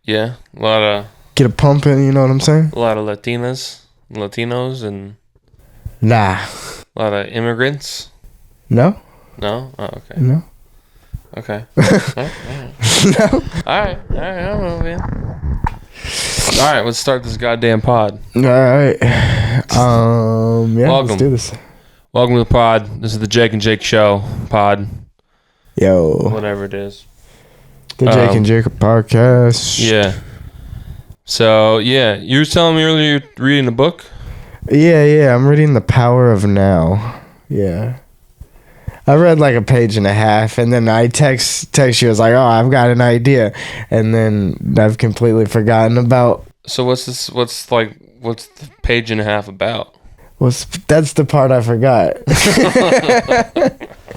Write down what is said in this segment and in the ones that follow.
Yeah, a lot of... Get it pumping, you know what I'm saying? A lot of Latinos, and... Nah. A lot of immigrants? No? No? Oh, okay. No. Okay. No. Alright, I don't know, man. Alright, let's start this goddamn pod. Alright. Yeah, Welcome. let's do this. Welcome to the pod. This is the Jake and Jake show pod. Yo. Whatever it is. The Jake and Jacob podcast. Yeah. So, yeah, you were telling me earlier you're reading a book? Yeah, I'm reading The Power of Now. Yeah. I read like a page and a half, and then I text you. I was like, "Oh, I've got an idea," and then I've completely forgotten about. So what's the page and a half about? That's the part I forgot.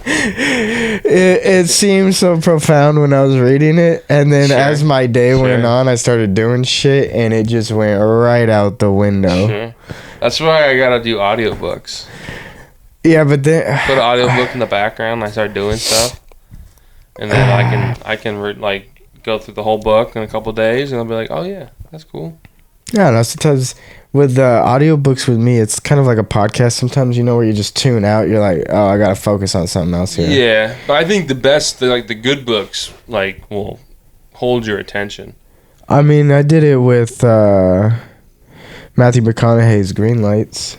It seemed so profound when I was reading it, and then as my day went on, I started doing shit, and it just went right out the window. Sure. That's why I gotta do audiobooks. Yeah, but then put an audiobook in the background. I start doing stuff, and then I can like go through the whole book in a couple of days, and I'll be like, oh yeah, that's cool. Yeah, no, sometimes with audiobooks with me, it's kind of like a podcast. Sometimes, where you just tune out. You're like, oh, I gotta focus on something else here. Yeah, but I think the good books will hold your attention. I mean, I did it with Matthew McConaughey's Green Lights.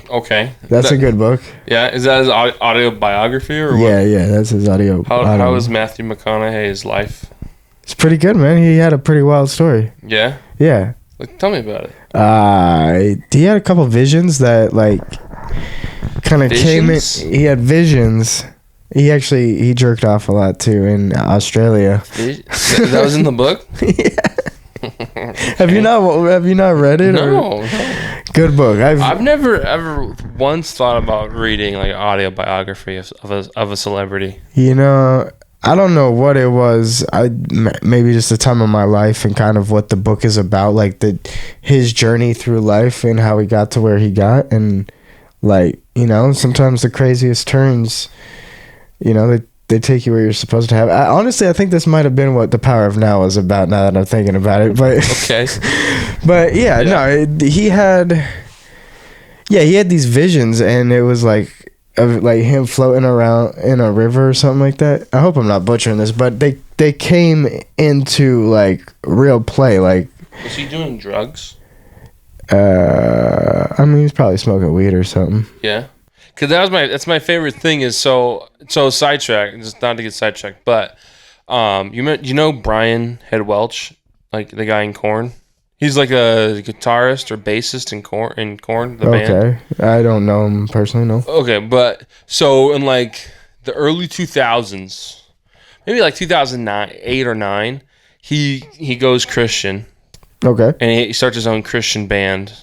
Okay. That's a good book. Yeah, is that his autobiography or what? Yeah, that's his audio. How is Matthew McConaughey's life? It's pretty good, man. He had a pretty wild story. Yeah? Yeah. Tell me about it. He had a couple visions that kind of came in. He had visions. He jerked off a lot too in Australia. That was in the book? Yeah. Have you not read it? No. Good book. I've never ever once thought about reading like autobiography of a celebrity. I don't know what it was. Maybe just the time of my life and kind of what the book is about, like his journey through life and how he got to where he got, and sometimes the craziest turns, they take you where you're supposed to have. Honestly, I think this might have been what The Power of Now was about. Now that I'm thinking about it, but okay, but he had these visions, and it was like him floating around in a river or something like that. I hope I'm not butchering this, but they came into real play. Like, was he doing drugs? I mean, he's probably smoking weed or something. Yeah. Cause that's my favorite thing is so sidetrack, just not to get sidetracked, but you know Brian Head Welch, like the guy in Korn. He's like a guitarist or bassist in Korn, the band. Okay, I don't know him personally, no. Okay, but so in the early 2000s, maybe 2008 or 9, he goes Christian. Okay, and he starts his own Christian band.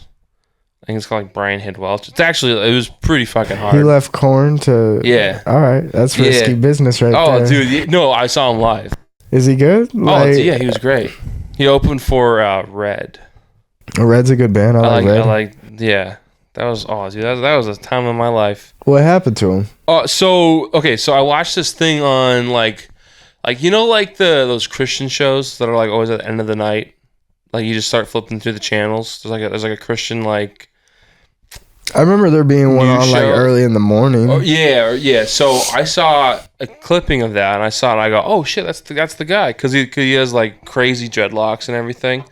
I think it's called Brian Head Welch. It was pretty fucking hard. He left Korn to... Yeah. All right. That's risky business there. Oh, dude. No, I saw him live. Is he good? Yeah, he was great. He opened for Red. Red's a good band. I like Red. Yeah. That was dude. That was a time of my life. What happened to him? So I watched this thing on those Christian shows that are always at the end of the night. Like you just start flipping through the channels. There's a Christian I remember there being one on early in the morning. Oh, yeah. So I saw a clipping of that, and I saw it. And I go, "Oh shit, that's the guy," because he has crazy dreadlocks and everything.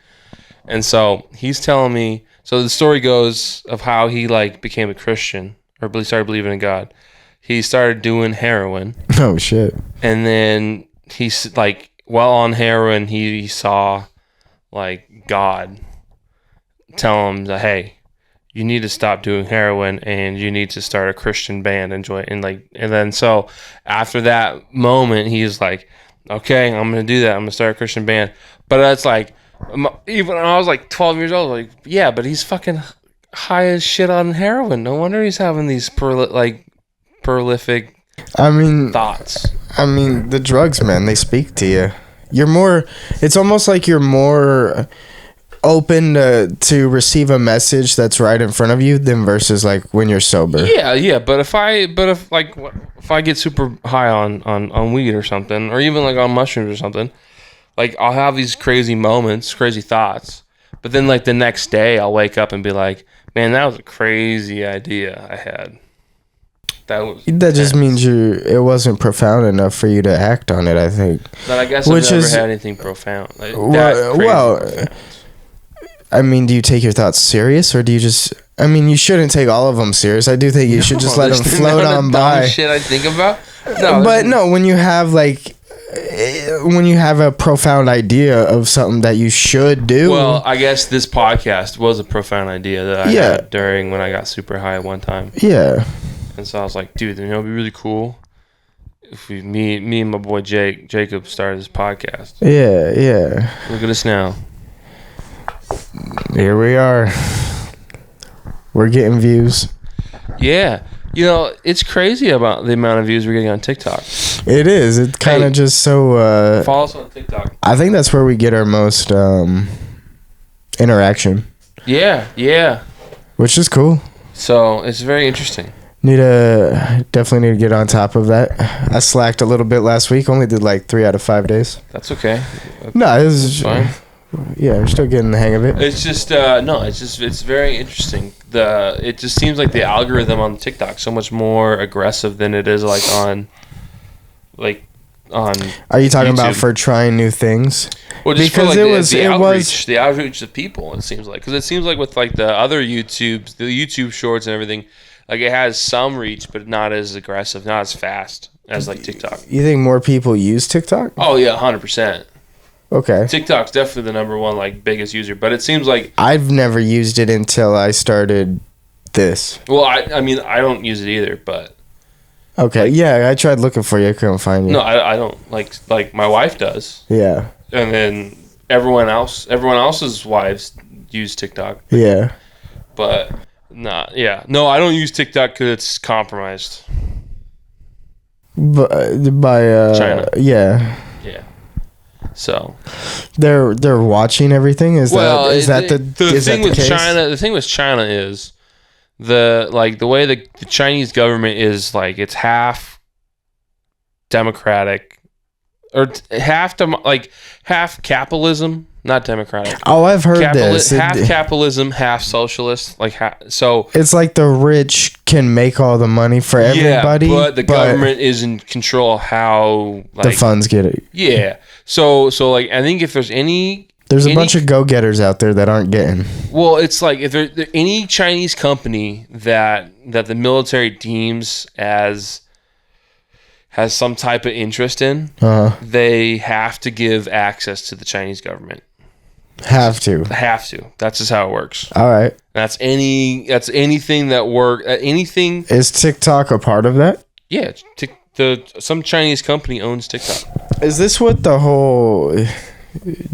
And so he's telling me. So the story goes of how he became a Christian or started believing in God. He started doing heroin. Oh shit! And then he's while on heroin, he saw God tell him that, hey, you need to stop doing heroin and you need to start a Christian band and then so after that moment he's like, okay, I'm gonna do that. I'm gonna start a Christian band. But that's even when I was 12 years old, yeah, but he's fucking high as shit on heroin. No wonder he's having these prolific thoughts. I mean, the drugs, man, they speak to you. It's almost like you're more open to receive a message that's right in front of you than versus when you're sober. Yeah. But if I get super high on weed or something, or even on mushrooms or something, like I'll have these crazy moments, crazy thoughts, but then like the next day I'll wake up and be like, man, that was a crazy idea I had. That just means it wasn't profound enough for you to act on it, I think. But I guess I've never had anything profound. Like, profound. I mean, do you take your thoughts serious, or do you just... I mean, you shouldn't take all of them serious. I do think you should just let them float on by. Shit I think about? No, when you have a profound idea of something that you should do... Well, I guess this podcast was a profound idea that I had during when I got super high one time. Yeah. And so I was like, dude, it'd be really cool if me and my boy Jacob started this podcast. Yeah. Look at us now. Here we are. We're getting views. Yeah. It's crazy about the amount of views we're getting on TikTok. It is. It's kind of just so... follow us on TikTok. I think that's where we get our most interaction. Yeah. Which is cool. So, it's very interesting. Definitely need to get on top of that. I slacked a little bit last week. Only did like 3 out of 5 days. That's okay. No, it was fine. Yeah, we're still getting the hang of it. It's just it's very interesting. It just seems like the algorithm on TikTok so much more aggressive than it is like on. Are you talking YouTube. about for trying new things? Well, just because the outreach of people. It seems like, because it seems like with like the other the YouTube shorts and everything, like it has some reach, but not as aggressive, not as fast as like TikTok. You think more people use TikTok? Oh yeah, 100%. Okay. TikTok's definitely the number one like biggest user, but it seems like I've never used it until I started this. Well, I mean I don't use it either, but okay, yeah, I tried looking for you, I couldn't find you. No, I don't like my wife does. Yeah. And then everyone else's wives use TikTok. Yeah. But no, I don't use TikTok because it's compromised. By China. Yeah. Yeah. So they're watching everything. Is that the thing with case? China? The thing with China is the way the Chinese government is like it's half democratic or half capitalism, not democratic. Oh, I've heard this. Half capitalism, half socialist. So it's like the rich can make all the money for everybody, but the government is in control of how the funds get it. Yeah. So like I think if there's a bunch of go-getters out there that aren't getting. Well, it's like if there any Chinese company that the military deems has some type of interest in, they have to give access to the Chinese government. Have to. That's just how it works. All right. That's anything that anything. Is TikTok a part of that? Yeah. Some Chinese company owns TikTok. Is this what the whole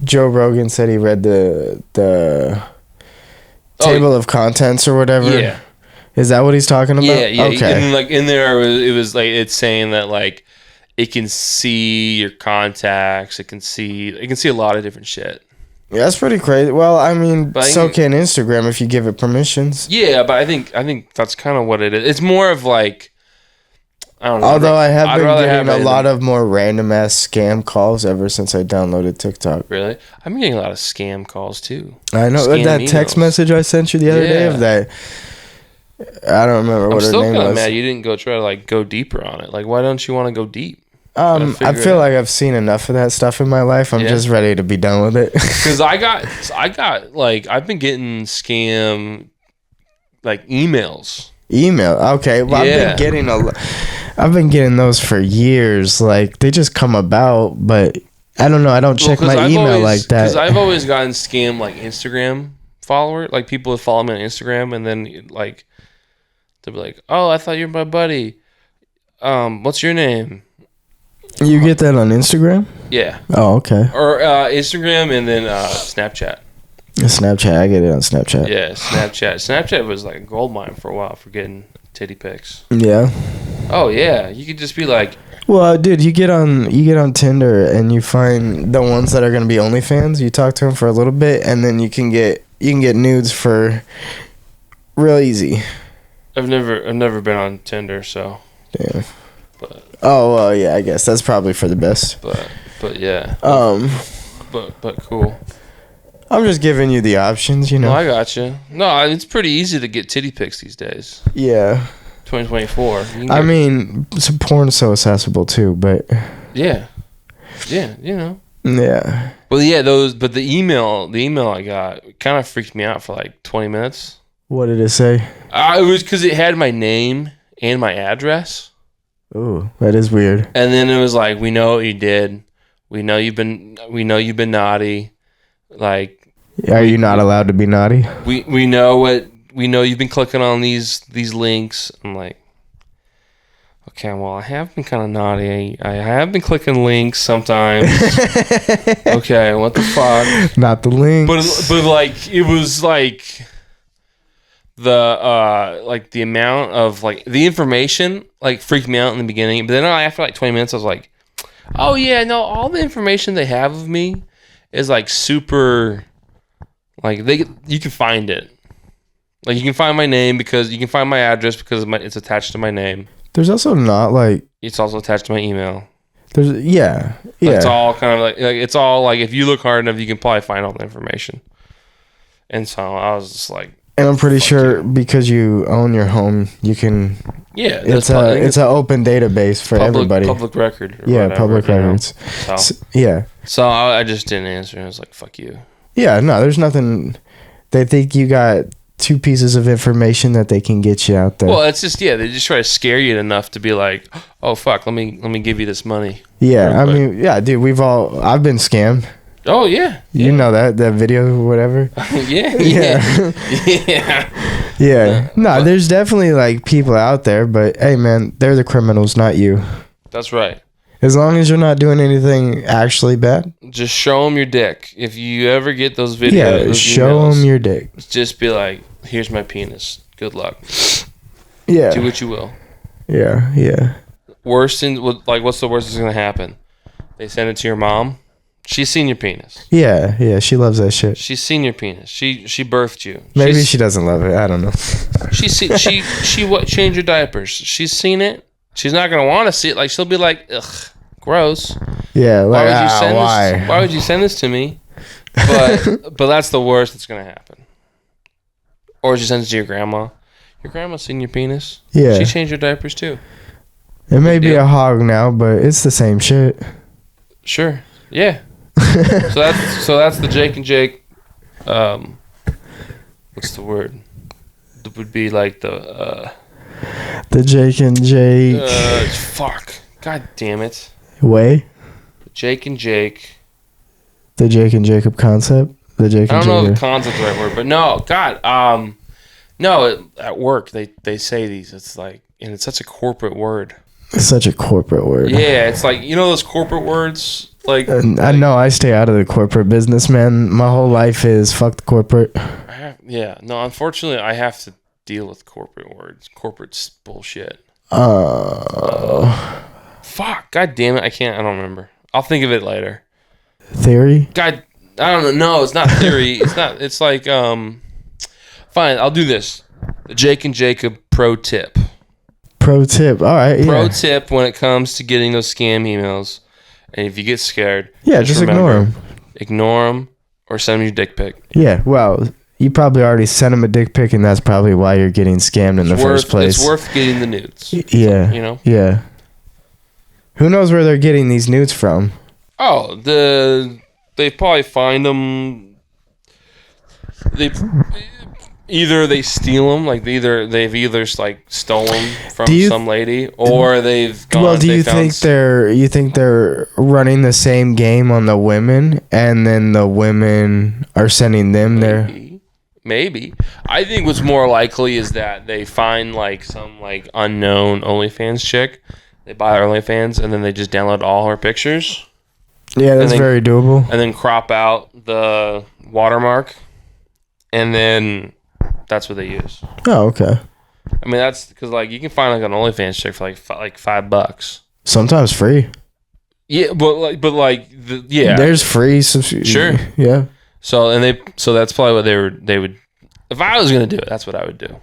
Joe Rogan said he read the table of contents or whatever? Yeah. Is that what he's talking about? Yeah. Okay. And like in there, it was like it's saying that like it can see your contacts. It can see a lot of different shit. Yeah, that's pretty crazy. Well, I mean, so can Instagram if you give it permissions. Yeah, but I think that's kind of what it is. It's more of like I don't know. Although I have been getting a lot of more random ass scam calls ever since I downloaded TikTok. Really? I'm getting a lot of scam calls too. I know that text message I sent you the other day of that. I don't remember what her name was. I'm still kind of mad you didn't try to go deeper on it. Like, why don't you want to go deep? I feel like I've seen enough of that stuff in my life. I'm just ready to be done with it. Because I've been getting scam emails. Okay. Well, I've been getting those for years. Like they just come about, but I don't know. I don't check my email like that. Because I've always gotten scammed Instagram follower, people that follow me on Instagram, and then they'll be like, "Oh, I thought you were my buddy. What's your name?" You get that on Instagram? Yeah. Oh, okay. Or Instagram and then Snapchat. Snapchat, I get it on Snapchat. Yeah, Snapchat. Snapchat was like a gold mine for a while for getting titty pics. Yeah. Oh yeah, you could just be like. Well, dude, you get on Tinder and you find the ones that are gonna be OnlyFans. You talk to them for a little bit, and then you can get nudes for real easy. I've never been on Tinder, so. Damn. But. Oh well, yeah. I guess that's probably for the best. But yeah. but cool. I'm just giving you the options, you know. No, I got you. No, it's pretty easy to get titty pics these days. Yeah. 2024. I mean, some porn's so accessible too, but yeah, you know. Yeah. Well, yeah, but the email I got kind of freaked me out for like 20 minutes. What did it say? It was because it had my name and my address. Ooh, that is weird. And then it was like, we know what you did. We know you've been naughty. Like, are you not allowed to be naughty? We know you've been clicking on these links. I'm like, okay, well, I have been kind of naughty. I have been clicking links sometimes. Okay, what the fuck? Not the links. But like, it was like the amount of like the information like freaked me out in the beginning. But then after like 20 minutes, I was like, oh yeah, no, all the information they have of me is like super, like you can find it. Like you can find my name because you can find my address because it's attached to my name. There's also not like it's also attached to my email. Yeah. It's all kind of like it's all like if you look hard enough, you can probably find all the information. And so I was just like, and I'm pretty sure because you own your home, you can. Yeah, it's an open database for everybody. Public record. Yeah, public records. So, yeah. So I just didn't answer. I was like, "Fuck you." Yeah, no, there's nothing. They think you got 2 pieces of information that they can get you out there. Well, it's just they just try to scare you enough to be like, "Oh fuck, let me give you this money." Yeah, I mean, yeah, dude, I've been scammed. Oh yeah, you know that video or whatever. Yeah. No, there's definitely like people out there, but hey, man, they're the criminals, not you. That's right. As long as you're not doing anything actually bad, just show them your dick. If you ever get those videos, show them your dick. Just be like, "Here's my penis. Good luck." Yeah. Do what you will. Yeah. What's the worst that's gonna happen? They send it to your mom. She's seen your penis. Yeah, she loves that shit. She's seen your penis. She birthed you. Maybe she doesn't love it. I don't know. She changed your diapers. She's seen it. She's not gonna want to see it. Like she'll be like, ugh, gross. Yeah, like why would you send this to me? But that's the worst that's gonna happen. Or she sends it to your grandma. Your grandma's seen your penis. Yeah, she changed your diapers too. It may be a hog now, but it's the same shit. Sure. Yeah. So that's the Jake and Jake. What's the word? It would be like the Jake and Jake. Fuck. God damn it. Way. Jake and Jake. The Jake and Jacob concept. The Jake. I don't know if the concept's the right word, but no. God. No. At work they say these. It's like, and it's such a corporate word. It's such a corporate word. Yeah, it's like, you know those corporate words. Like I know I stay out of the corporate business, man. My whole life is fuck the corporate. Unfortunately, I have to deal with corporate words. Corporate bullshit. Fuck. God damn it. I don't remember. I'll think of it later. Theory? God, I don't know. No, it's not theory. It's not. It's like, fine, I'll do this. The Jake and Jacob pro tip. Pro tip. All right. Yeah. Pro tip when it comes to getting those scam emails. And if you get scared, just ignore them. Ignore them or send them your dick pic. Yeah, well, you probably already sent them a dick pic, and that's probably why you're getting scammed in the first place. It's worth getting the nudes. Yeah. You know? Yeah. Who knows where they're getting these nudes from? Oh, they probably find them. Either they steal them, like they've either like stolen from some lady, or they've gone. Well, do you think they're running the same game on the women, and then the women are sending them there? Maybe. I think what's more likely is that they find like some like unknown OnlyFans chick. They buy her OnlyFans, and then they just download all her pictures. Yeah, that's very doable. And then crop out the watermark, and then. That's what they use. Oh, okay. I mean, that's because like you can find like an OnlyFans chick for like $5. Sometimes free. Yeah, but there's free. Sure. Yeah. So that's probably what they would. If I was gonna do it, that's what I would do.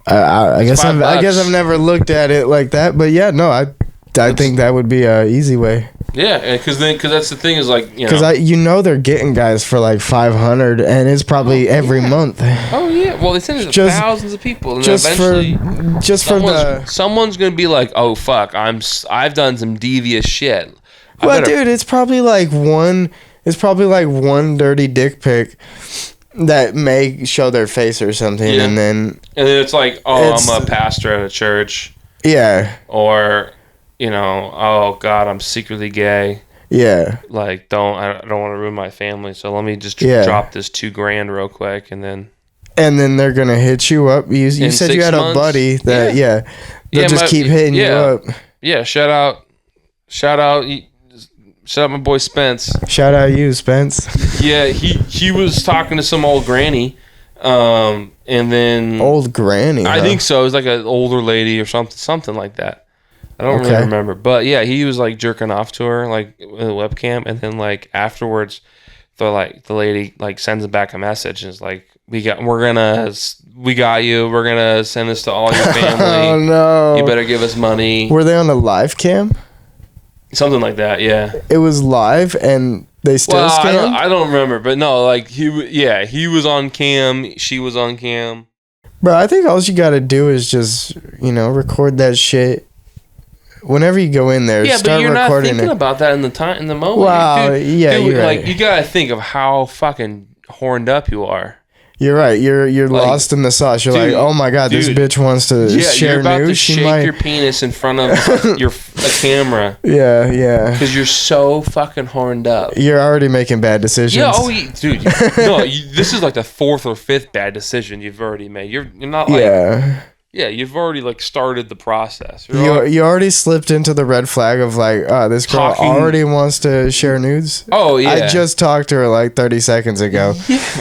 I guess I've never looked at it like that, but yeah, no, I think that would be a easy way. Yeah, because that's the thing is like, you know. Because they're getting guys for like $500, and it's probably every month. Oh yeah, well they send it to thousands of people, and someone's gonna be like, oh fuck, I've done some devious shit. Dude, it's probably like one dirty dick pic that may show their face or something, and then it's like, I'm a pastor at a church. Yeah. Or, you know, oh God, I'm secretly gay. Yeah. Like, I don't want to ruin my family, so let me just drop this $2,000 real quick, and then they're gonna hit you up. You said you had a buddy that they'll just keep hitting you up. Yeah, shout out my boy Spence. Shout out you, Spence. Yeah, he was talking to some old granny, and then old granny. I think so. It was like an older lady or something like that. I don't really remember, but yeah, he was like jerking off to her like with a webcam, and then like afterwards, the lady like sends him back a message and is like, we got you. We're gonna send this to all your family. Oh no! You better give us money. Were they on a live cam? Something like that, yeah. It was live, and they still scammed? I don't remember, but no, like he was on cam, she was on cam. Bro, I think all you gotta do is just, record that shit. Whenever you go in there, start recording it. Yeah, but you're not thinking about that in the moment. Wow, you're right. Like, you gotta think of how fucking horned up you are. You're right. You're like, lost in the sauce. You're like, oh my god, this bitch wants to share you're about news. To shake your penis in front of a camera. Yeah. Because you're so fucking horned up. You're already making bad decisions. Yeah. Dude. This is like the fourth or fifth bad decision you've already made. You're not like. Yeah. Yeah, you've already like started the process. You already slipped into the red flag of like, this girl already wants to share nudes. Oh yeah, I just talked to her like 30 seconds ago.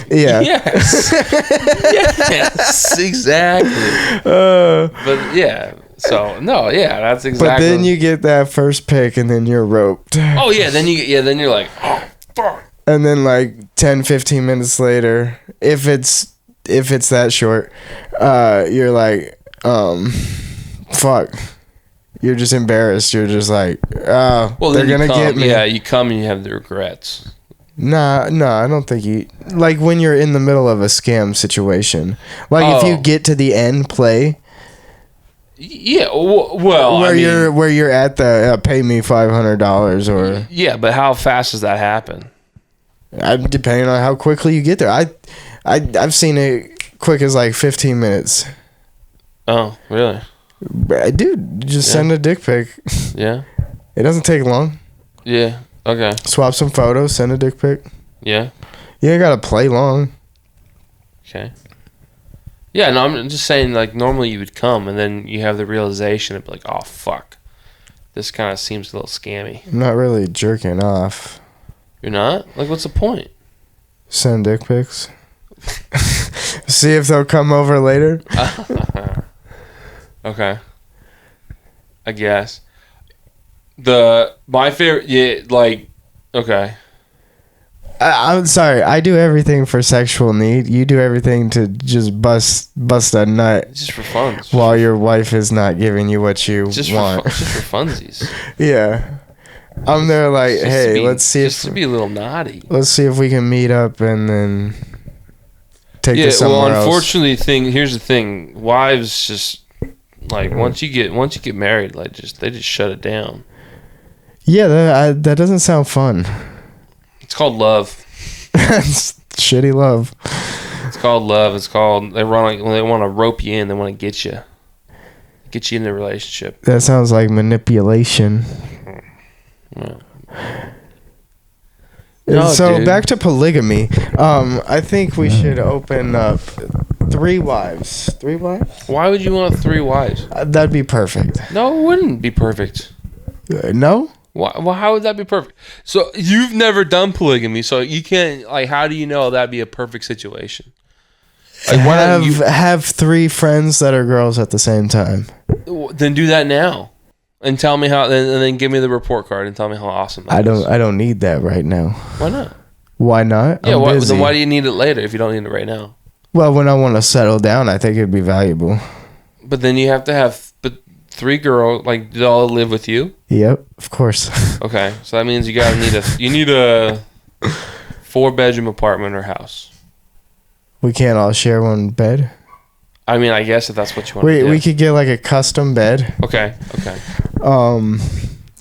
Yeah. Yes. Yes, exactly. But yeah, so no, yeah, that's exactly. But then you get that first pick, and then you're roped. Oh yeah, then you're like, oh fuck. And then like 10, 15 minutes later, if it's that short, you're like. Fuck. You're just embarrassed. You're just like, they're gonna get me. Yeah, you come and you have the regrets. Nah, I don't think you like when you're in the middle of a scam situation. Like if you get to the end play. Yeah, well, where you're at the pay me $500 or. Yeah, but how fast does that happen? Depending on how quickly you get there. I've seen it quick as like 15 minutes. Oh, really? Dude, just send a dick pic. Yeah. It doesn't take long. Yeah. Okay. Swap some photos, send a dick pic. Yeah. You ain't gotta play long. Okay. Yeah, no, I'm just saying, like, normally you would come and then you have the realization of, like, oh, fuck. This kind of seems a little scammy. I'm not really jerking off. You're not? Like, what's the point? Send dick pics. See if they'll come over later. Okay. I guess. My favorite, okay. I'm sorry. I do everything for sexual need. You do everything to just bust a nut. Just for fun. While your wife is not giving you what you want. Just for funsies. Yeah. I'm there like, hey, let's see just to be a little naughty. Let's see if we can meet up and then take this somewhere else. Unfortunately, here's the thing. Wives just like once you get married, like they just shut it down. Yeah, that doesn't sound fun. It's called love. It's shitty love. It's called love. It's called when they want to rope you in, they want to get you in the relationship. That sounds like manipulation. Yeah. No, back to polygamy. I think we should open up 3 wives. 3 wives? Why would you want 3 wives? That'd be perfect. No, it wouldn't be perfect. No? Why? Well, how would that be perfect? So you've never done polygamy, so you can't. Like, how do you know that'd be a perfect situation? Like, have 3 friends that are girls at the same time. Then do that now. And tell me how, and then give me the report card and tell me how awesome that is. I don't need that right now. Why not? Why not? Yeah, then why do you need it later if you don't need it right now? Well, when I want to settle down, I think it'd be valuable. But then you have to have 3 girls, like, do they all live with you? Yep, of course. Okay, so that means you need a 4-bedroom apartment or house. We can't all share one bed. I mean, I guess if that's what you want to do. We could get like a custom bed. Okay.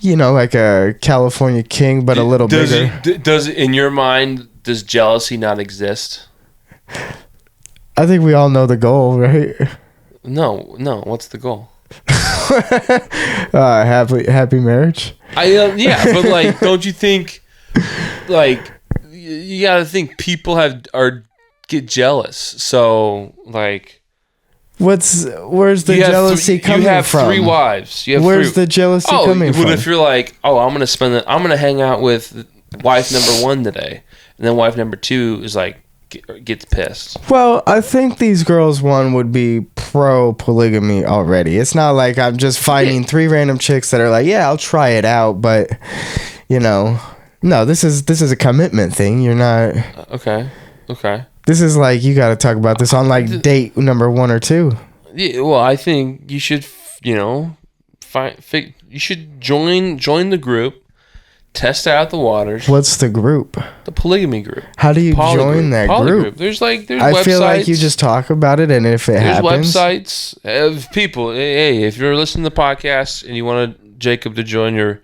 Like a California king, but a little bigger. Does in your mind, does jealousy not exist? I think we all know the goal, right? No. What's the goal? Happy marriage. Yeah, but like, don't you think, like, you gotta think people get jealous. So like, where's the jealousy coming from? You have 3 wives. Where's the jealousy coming from? What if you're like, I'm gonna hang out with wife number 1 today, and then wife number 2 is like gets pissed. Well, I think these girls would be pro polygamy already. It's not like I'm just finding 3 random chicks that are like, yeah, I'll try it out, but no, this is a commitment thing. You're not okay. This is like, you got to talk about this on like date number 1 or 2. Yeah, well, I think you should, you should join the group, test out the waters. What's the group? The polygamy group. How do you join that group? There's websites. I feel like you just talk about it, and if it happens. There's websites of people. Hey, if you're listening to the podcast and you want Jacob to join your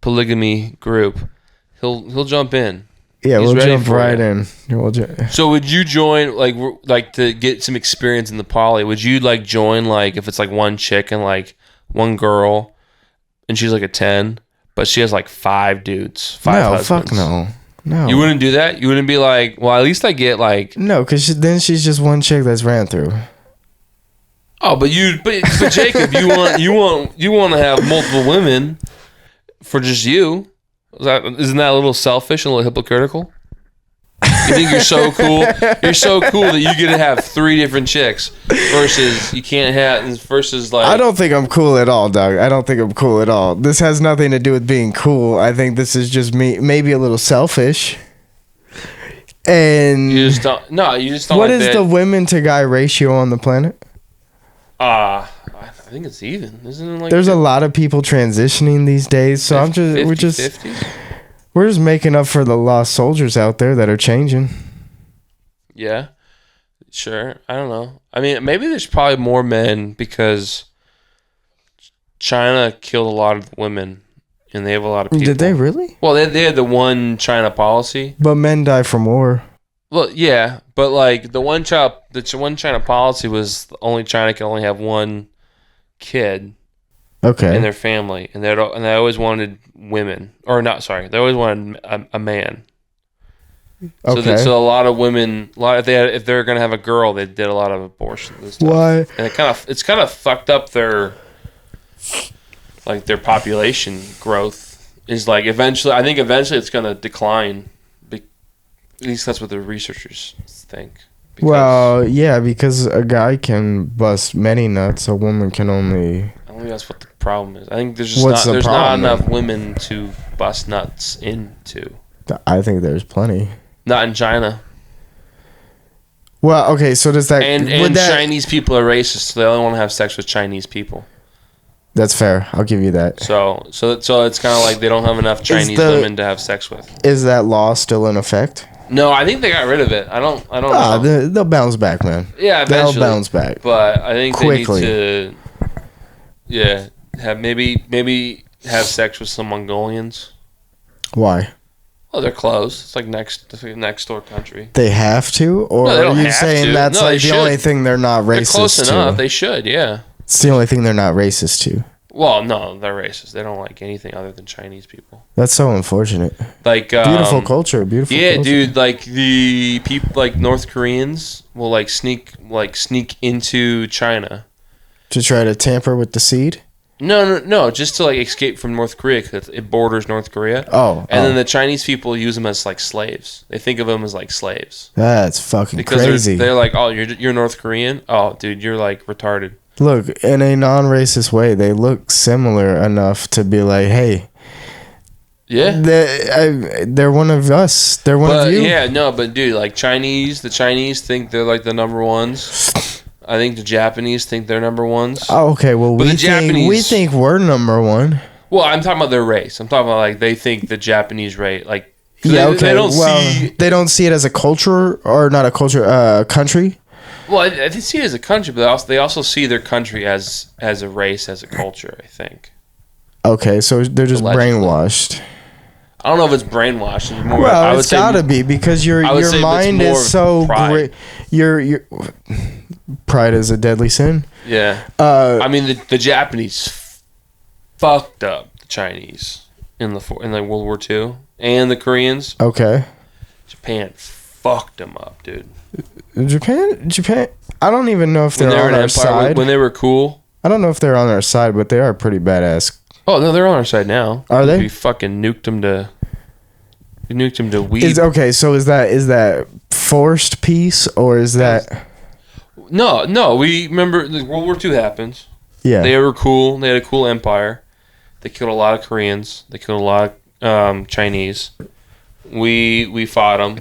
polygamy group, he'll jump in. Yeah, we'll jump right in. So would you join, like to get some experience in the poly, would you like join, like if it's like 1 chick and like 1 girl and she's like a 10, but she has like 5 dudes, 5 husbands? Fuck no. No. You wouldn't do that? You wouldn't be like, well, at least I get like... No, because then she's just 1 chick that's ran through. Oh, but Jacob, you want to have multiple women for just you. Isn't that a little selfish and a little hypocritical? You think you're so cool? You're so cool that you get to have 3 different chicks versus you can't have. Versus like, I don't think I'm cool at all, Doug. I don't think I'm cool at all. This has nothing to do with being cool. I think this is just me, maybe a little selfish. And you just don't. No, you just don't. What is the women to guy ratio on the planet? I think it's even, isn't it? Like, there's a lot of people transitioning these days, so 50, we're just making up for the lost soldiers out there that are changing. Yeah, sure. I don't know. I mean, maybe there's probably more men because China killed a lot of women, and they have a lot of people. Did they really? Well, they had the one China policy. But men die from war. Well, yeah, but like the one China policy was only China can only have 1 kid, okay, in their family, and they always wanted women, or not. Sorry, they always wanted a man. Okay. So a lot of women, if they're gonna have a girl, they did a lot of abortions and stuff. Why? And it's kind of fucked up their population growth. Is like eventually it's gonna decline. At least that's what the researchers think. Well, yeah, because a guy can bust many nuts, a woman can only... I don't think that's what the problem is. I think there's not enough women to bust nuts into. I think there's plenty. Not in China. Well, okay, so does that... And Chinese people are racist, so they only want to have sex with Chinese people. That's fair. I'll give you that. So it's kind of like they don't have enough Chinese women to have sex with. Is that law still in effect? No, I think they got rid of it. I don't know. They'll bounce back, man. Yeah, eventually. They'll bounce back. But I think quickly. They need to, have maybe have sex with some Mongolians. Why? Oh, they're close. It's like next door country. They have to, or no, they don't are you have saying to. that's like the only thing they're not racist to? They're close enough. They should, yeah. It's the only thing they're not racist to. Well, no, they're racist. They don't like anything other than Chinese people. That's so unfortunate. Like beautiful culture, beautiful. Yeah, culture. dude. Like the people, like North Koreans, will like sneak into China to try to tamper with the seed. No, just to like escape from North Korea because it borders North Korea. And then the Chinese people use them as like slaves. They think of them as like slaves. That's fucking because crazy. They're like, oh, you're North Korean. Oh, dude, you're like retarded. Look, in a non-racist way, they look similar enough to be like, hey, yeah, they're one of us. They're one of you. Yeah, no, but dude, like the Chinese think they're like the number ones. I think the Japanese think they're number ones. Oh, okay, well, we think we're number one. Well, I'm talking about their race. I'm talking about like they think the Japanese race, like Yeah, okay. They don't see it as a culture or not a culture, country. Well, they see it as a country, but they also see their country as a race, as a culture. I think. Okay, so they're just brainwashed. I don't know if it's brainwashed. It's more, well, it's gotta be because your mind is so great. Your pride is a deadly sin. Yeah. I mean, the Japanese fucked up the Chinese in World War II, and the Koreans. Okay. Japan fucked them up, dude. Japan. I don't even know if they're on our side. When they were cool. I don't know if they're on our side, but they are pretty badass. Oh no, they're on our side now. Are they? We fucking nuked them to weed. Okay, so is that forced peace or is that? No. We remember World War II happens. Yeah. They were cool. They had a cool empire. They killed a lot of Koreans. They killed a lot of Chinese. We fought them.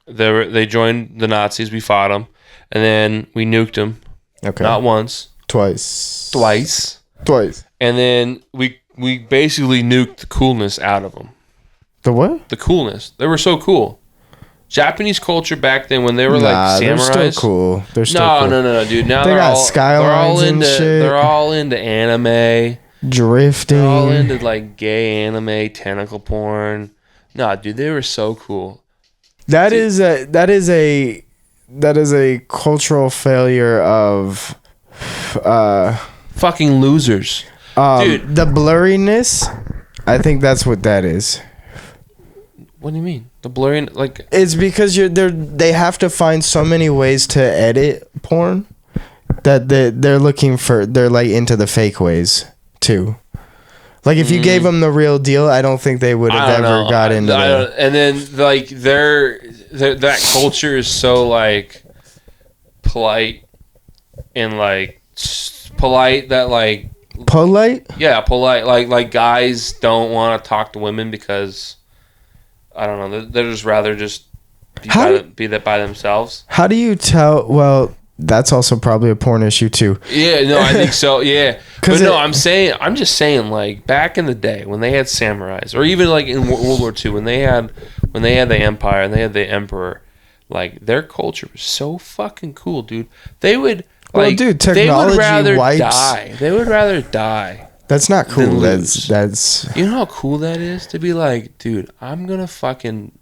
They joined the Nazis. We fought them, and then we nuked them. Okay. Not once. Twice. And then we basically nuked the coolness out of them. The what? The coolness. They were so cool. Japanese culture back then when they were like samurais. They're still cool. No, dude. Now they got skylines and shit. They're all into anime. Drifting. They're all into like gay anime, tentacle porn. Nah, dude, they were so cool. That is a cultural failure of fucking losers. Dude, the blurriness, I think that's what that is. What do you mean? The blurring, like it's because they have to find so many ways to edit porn that they're looking for. They're like into the fake ways too. Like if you gave them the real deal, I don't think they would have ever got into that. And then like that culture is so like polite and like polite that like polite. Yeah, polite. Like guys don't want to talk to women because I don't know. They're just rather just be that by themselves. How do you tell? Well, that's also probably a porn issue too. Yeah, no, I think so. Yeah, but no, I'm just saying, like back in the day when they had samurais, or even like in World War II when they had the empire and they had the emperor, like their culture was so fucking cool, dude. They would technology they would rather wipes. Die. They would rather die. That's not cool. That's you know how cool that is to be like, dude, I'm gonna fucking,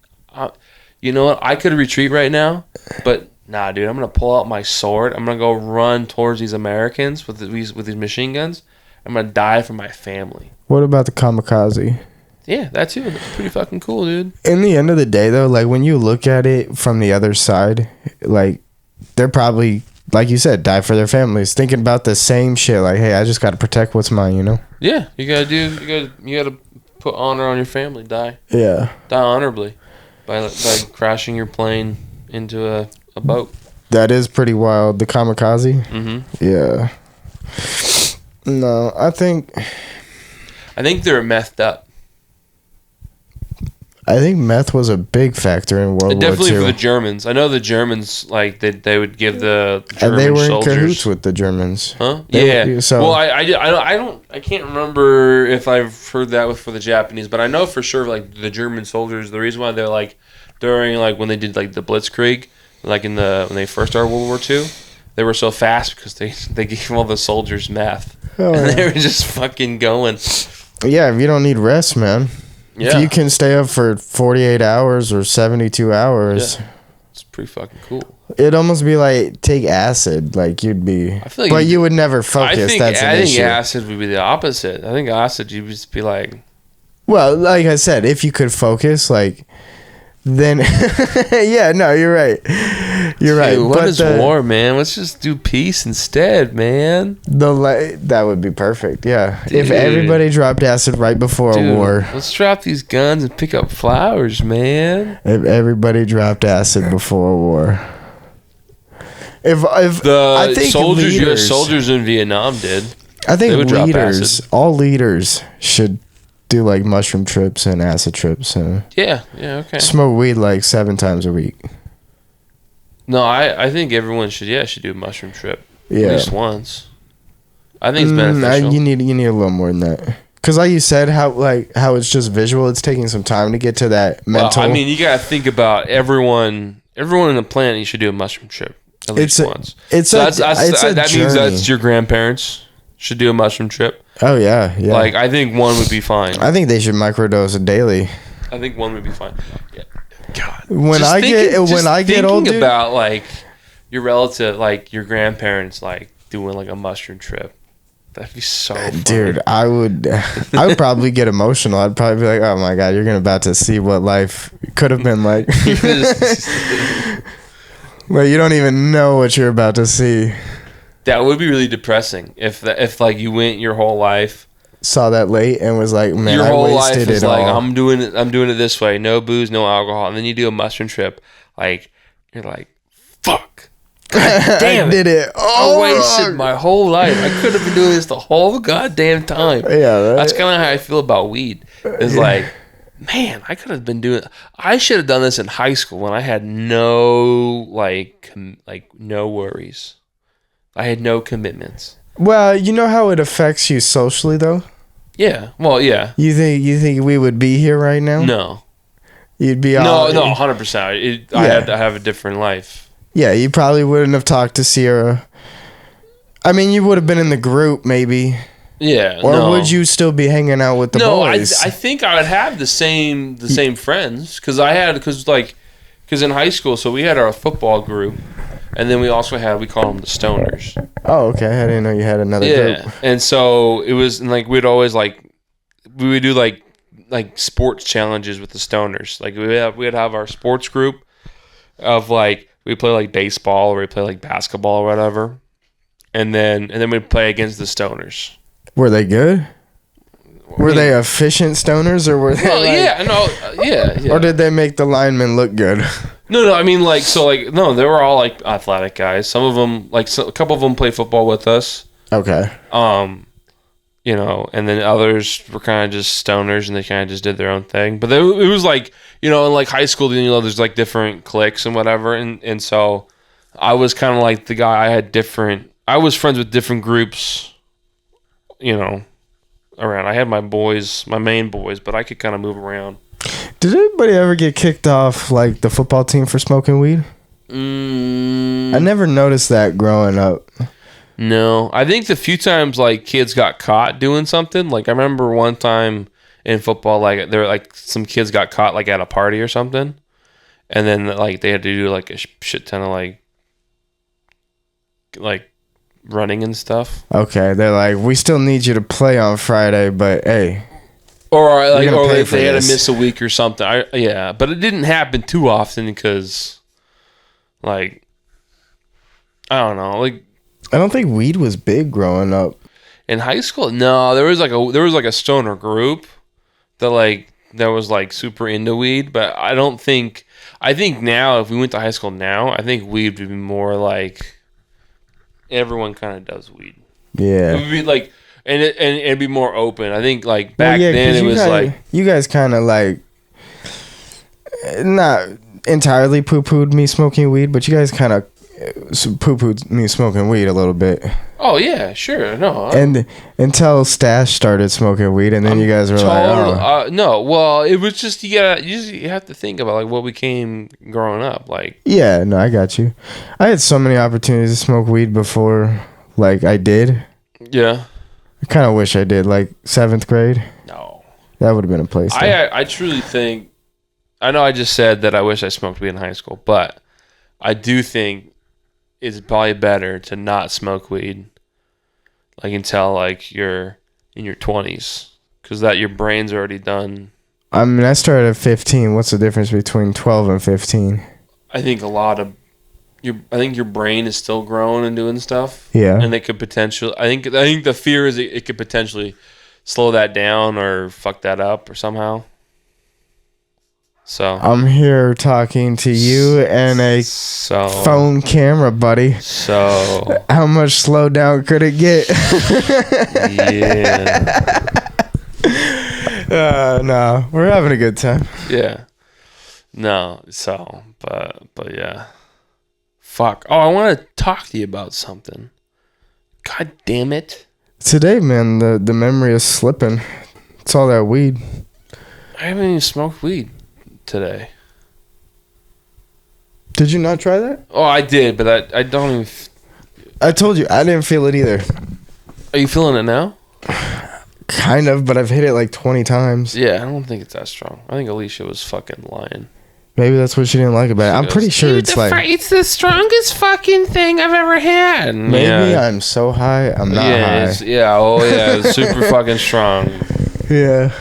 you know what? I could retreat right now, but nah, dude, I'm gonna pull out my sword. I'm gonna go run towards these Americans with these machine guns. I'm gonna die for my family. What about the kamikaze? Yeah, that too. That's pretty fucking cool, dude. In the end of the day, though, like when you look at it from the other side, like they're probably, like you said, die for their families, thinking about the same shit. Like, hey, I just got to protect what's mine, you know? Yeah, you gotta put honor on your family. Die honorably by crashing your plane into a boat. That is pretty wild. The kamikaze. Mm-hmm. Yeah. No, I think they're methed up. I think meth was a big factor in World War II. Definitely for the Germans. I know the Germans, like, they would give the German and they were soldiers... in cahoots with the Germans. Huh? Yeah. Well, I can't remember if I've heard that for the Japanese, but I know for sure, like, the German soldiers, the reason why they're, like, during, like, when they did, like, the Blitzkrieg, like, when they first started World War II, they were so fast because they gave all the soldiers meth. Oh, and they were just fucking going. Yeah, if you don't need rest, man. Yeah. If you can stay up for 48 hours or 72 hours. Yeah. It's pretty fucking cool. It'd almost be like take acid. Like you'd be. I feel like but you would never focus. I think acid would be the opposite. I think acid you'd just be like. Well, like I said, if you could focus, like. Then. Yeah, no, you're right. You're right. What is war, man? Let's just do peace instead, man. That would be perfect. Yeah. Dude. If everybody dropped acid right before a war. Let's drop these guns and pick up flowers, man. If everybody dropped acid before a war. If I think U.S. soldiers in Vietnam did. I think all leaders should do like mushroom trips and acid trips. Yeah, okay. Smoke weed like 7 times a week. No, I think everyone should do a mushroom trip at least once. I think it's beneficial. You need a little more than that Because like you said, how it's just visual. It's taking some time to get to that mental. Well, I mean, you gotta think about everyone in the planet. You should do a mushroom trip at least once. That means that's your grandparents should do a mushroom trip. Oh yeah. Like I think one would be fine. I think they should microdose it daily. I think one would be fine. Yeah. God. When I get old, dude, about like your relative, like your grandparents, like doing like a mushroom trip. That'd be so funny. Dude, I would probably get emotional. I'd probably be like, oh my God, you're about to see what life could have been like. Well, you don't even know what you're about to see. That would be really depressing if like you went your whole life, saw that late and was like, man, your whole I wasted life is it like, all. I'm doing it this way, no booze, no alcohol, and then you do a mushroom trip, like you're like, fuck. God damn I did it. I wasted my whole life. I could have been doing this the whole goddamn time. Yeah, right? That's kind of how I feel about weed. It's like, man, I could have been doing. I should have done this in high school when I had no no worries. I had no commitments. Well, you know how it affects you socially, though. Yeah. Well, yeah. You think we would be here right now? No. You'd be 100%. I had to have a different life. Yeah, you probably wouldn't have talked to Sierra. I mean, you would have been in the group, maybe. Yeah. Or would you still be hanging out with the boys? I think I would have the same friends because in high school, so we had our football group, and then we also had, we call them the stoners. Oh, okay. I didn't know you had another group. And so it was like we'd always we would do like sports challenges with the stoners. Like we'd have our sports group of like. We play like baseball or we play like basketball or whatever. And then we'd play against the stoners. Were they good? Were they efficient stoners or were they yeah. Or did they make the linemen look good? No, I mean no, they were all like athletic guys. Some of them a couple of them play football with us. Okay. And then others were kind of just stoners and they kind of just did their own thing. But it was like, in like high school, there's like different cliques and whatever. And so I was kind of like the guy, I was friends with different groups, around. I had my main boys, but I could kind of move around. Did anybody ever get kicked off like the football team for smoking weed? I never noticed that growing up. No, I think the few times like kids got caught doing something, like I remember one time in football, like there were like some kids got caught like at a party or something, and then like they had to do like a shit ton of like running and stuff. Okay, they're like, we still need you to play on Friday, but hey, or they had to miss a week or something. But it didn't happen too often because, like, I don't know, like. I don't think weed was big growing up. In high school, no, there was like a stoner group that was like super into weed, but I think now if we went to high school now, I think weed would be more like everyone kind of does weed. Yeah. It would be like and it'd be more open. I think like back then it was like you guys kind of like not entirely poo-pooed me smoking weed, but you guys kind of poo-pooed me smoking weed a little bit. Oh yeah, sure, no. And until Stash started smoking weed, and then you guys were like, no. Well, it was just you have to think about like what we came growing up, like. Yeah, no, I got you. I had so many opportunities to smoke weed before, like I did. Yeah. I kind of wish I did, like 7th grade. No. That would have been a place. I truly think. I know I just said that I wish I smoked weed in high school, but I do think. It's probably better to not smoke weed like until like you're in your 20s because that your brain's already done. I mean, I started at 15. What's the difference between 12 and 15? I think I think your brain is still growing and doing stuff. Yeah. And it could potentially, I think the fear is it could potentially slow that down or fuck that up or somehow. So I'm here talking to you and a phone camera, buddy. So how much slowdown could it get? Yeah. No, we're having a good time. Yeah. No. So, but yeah. Fuck. Oh, I want to talk to you about something. God damn it. Today, man, the memory is slipping. It's all that weed. I haven't even smoked weed today. Did you not try that? Oh, I did, but I don't even... I told you, I didn't feel it either. Are you feeling it now? Kind of, but I've hit it like 20 times. Yeah, I don't think it's that strong. I think Alicia was fucking lying. Maybe that's what she didn't like about it. I'm pretty sure it's like... it's the strongest fucking thing I've ever had. Maybe I'm so high, I'm not high. It's super fucking strong. Yeah.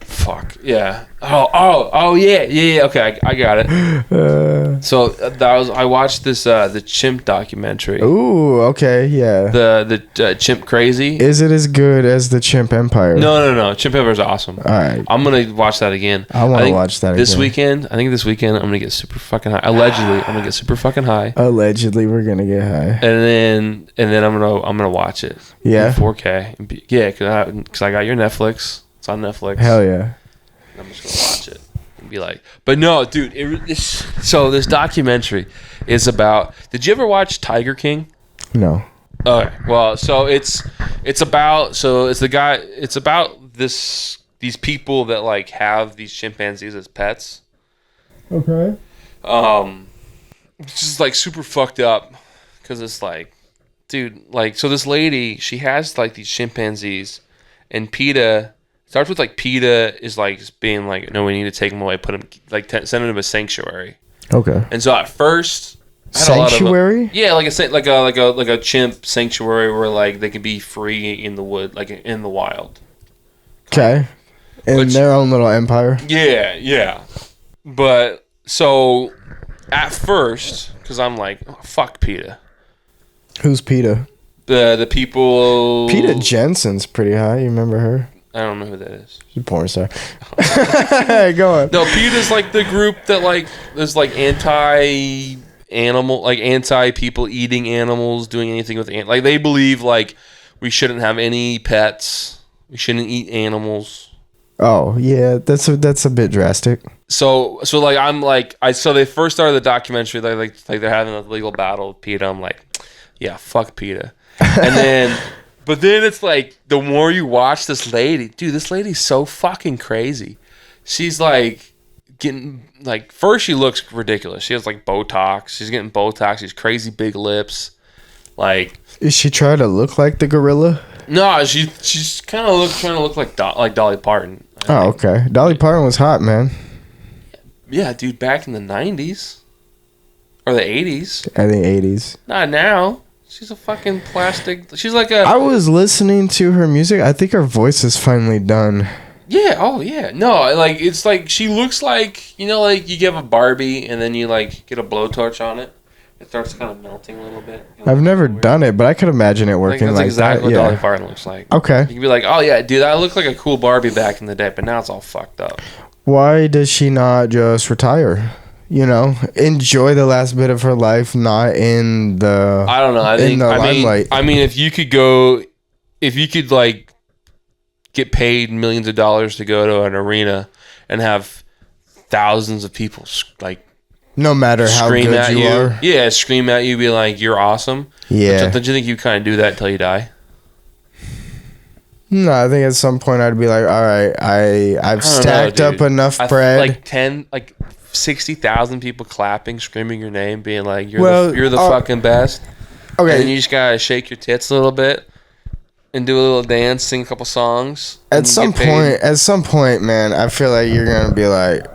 Fuck, yeah. Oh, yeah. Okay, I got it. So I watched this the Chimp documentary. Ooh, okay, yeah. The Chimp Crazy. Is it as good as the Chimp Empire? No. Chimp Empire is awesome. All right. I'm gonna watch that again. I want to watch that this again. weekend. I think this weekend I'm gonna get super fucking high. Allegedly, I'm gonna get super fucking high. Allegedly, we're gonna get high. And then I'm gonna watch it. Yeah. In 4K. Yeah, because I got your Netflix. It's on Netflix. Hell yeah. I'm just gonna watch it and be like, but no, dude. So this documentary is about. Did you ever watch Tiger King? No. Okay. Well, so it's about these people that like have these chimpanzees as pets. Okay. Which is like super fucked up because it's like, dude, like so this lady she has like these chimpanzees, and PETA. Starts with like PETA is like being like, no, we need to take him away, put him like send him to a sanctuary. Okay. And so at first, sanctuary? Yeah, like a chimp sanctuary where like they can be free in the wood, like in the wild. Okay. In their own little empire. Yeah. But so at first, because I'm like, oh, fuck PETA. Who's PETA? The people. PETA Jensen's pretty high. You remember her? I don't know who that is. She's a porn star. Go on. No, PETA's like the group that like is like anti-animal, like anti-people eating animals, doing anything with like they believe like we shouldn't have any pets, we shouldn't eat animals. Oh yeah, that's a bit drastic. So like I'm like so they first started the documentary like they're having a legal battle with PETA. I'm like, yeah, fuck PETA, and then. But then it's like, the more you watch this lady, dude, this lady's so fucking crazy. She's like getting, like, first she looks ridiculous. She has like Botox. She's getting Botox. She's crazy big lips. Like, is she trying to look like the gorilla? No, she's kind of trying to look like Dolly Parton. Oh, okay. Dolly Parton was hot, man. Yeah, dude, back in the 90s. Or the 80s. I think 80s. Not now. She's a fucking plastic. She's like a. I was listening to her music. I think her voice is finally done. Yeah. Oh, yeah. No, like it's like she looks like like you give a Barbie and then you like get a blowtorch on it. It starts kind of melting a little bit. I've never done it, but I could imagine it working that's like exactly that. What Dolly Parton looks like. Okay. You can be like, oh yeah, dude, I looked like a cool Barbie back in the day, but now it's all fucked up. Why does she not just retire? Enjoy the last bit of her life, not in the. I don't know. I think. I mean, if you could like get paid millions of dollars to go to an arena and have thousands of people like, no matter how good you are, yeah, scream at you, be like, you're awesome. Yeah. Don't you think you kind of do that until you die? No, I think at some point I'd be like, all right, I've stacked up enough bread. Like 60,000 people clapping, screaming your name, being like, you're the fucking best. Okay. And then you just gotta shake your tits a little bit and do a little dance, sing a couple songs. At some point, man, I feel like you're gonna be like,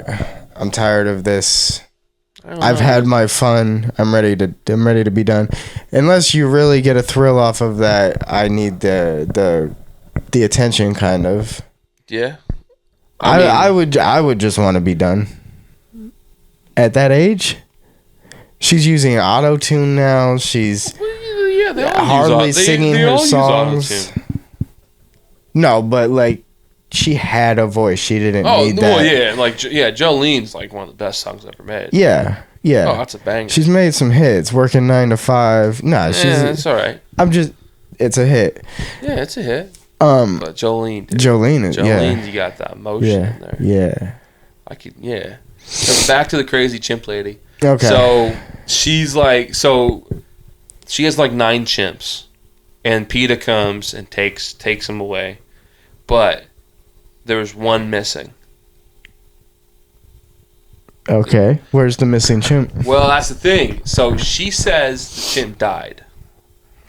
I'm tired of this. I've had my fun. I'm ready to be done. Unless you really get a thrill off of that, I need the attention, kind of. Yeah. I would just want to be done. At that age, she's using auto-tune now. She's hardly singing her songs. No, but like she had a voice. She didn't need that. Oh, yeah, Jolene's like one of the best songs ever made. Yeah. Oh, that's a banger. She's made some hits. Working 9 to 5. Nah, it's all right. It's a hit. Yeah, it's a hit. But Jolene, you got that emotion in there. Yeah. So back to the crazy chimp lady. Okay. So she's like, she has like 9 chimps, and PETA comes and takes them away, but there was one missing. Okay. Where's the missing chimp? Well, that's the thing. So she says the chimp died.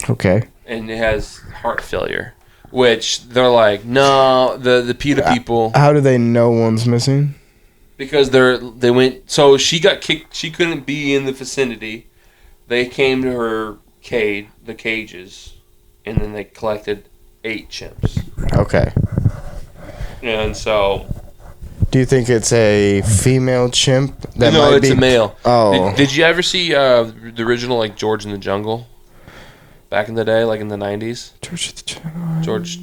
Okay. And it has heart failure. Which they're like, no, the PETA people. How do they know one's missing? Because they went. So she got kicked. She couldn't be in the vicinity. They came to her the cages, and then they collected 8 chimps. Okay. And so. Do you think it's a female chimp? No, it's a male. Oh. Did you ever see the original like George in the Jungle? Back in the day, like in the 90s? George.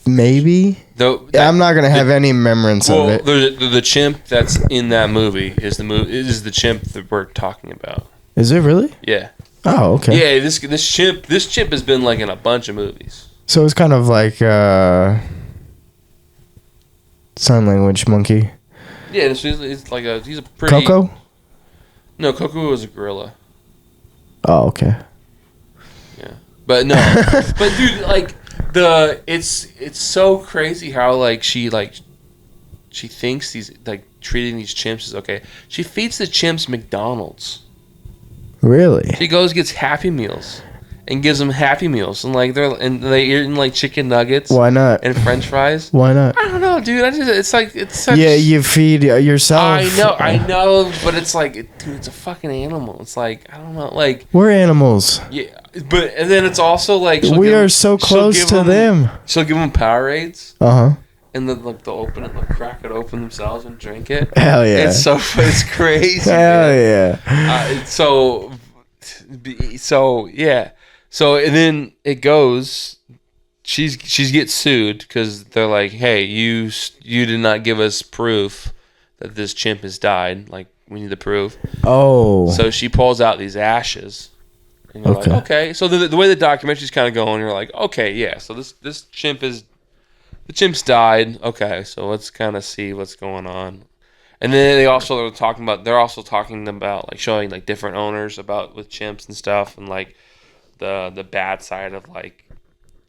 Maybe? I'm not going to have any remembrance of it. The chimp that's in that movie is the chimp that we're talking about. Is it really? Yeah. Oh, okay. Yeah, this chimp has been like in a bunch of movies. So it's kind of like sign language monkey. Yeah, it's like he's a pretty... Coco? No, Coco was a gorilla. Oh, okay. But no, but dude, like it's so crazy how like she thinks these like treating these chimps is okay. She feeds the chimps McDonald's. Really? She gets Happy Meals and gives them Happy Meals and they eat like chicken nuggets. Why not? And French fries. Why not? I don't know, dude. It's such. Yeah, you feed yourself. I know, but it's like, dude, it's a fucking animal. It's like I don't know, like we're animals. Yeah. But and then it's also like we are so close to them. She'll give them Powerades. Uh-huh. And then like they'll open it, they'll crack it open themselves and drink it. Hell yeah! It's crazy. Hell yeah! So yeah. So and then it goes. She gets sued because they're like, hey, you did not give us proof that this chimp has died. Like we need the proof. Oh. So she pulls out these ashes. And you're like, okay. So the way the documentary's kind of going, you're like, okay, yeah. So this chimp's died. Okay, so let's kind of see what's going on. And then they're also talking about like showing like different owners with chimps and stuff, and like the bad side of like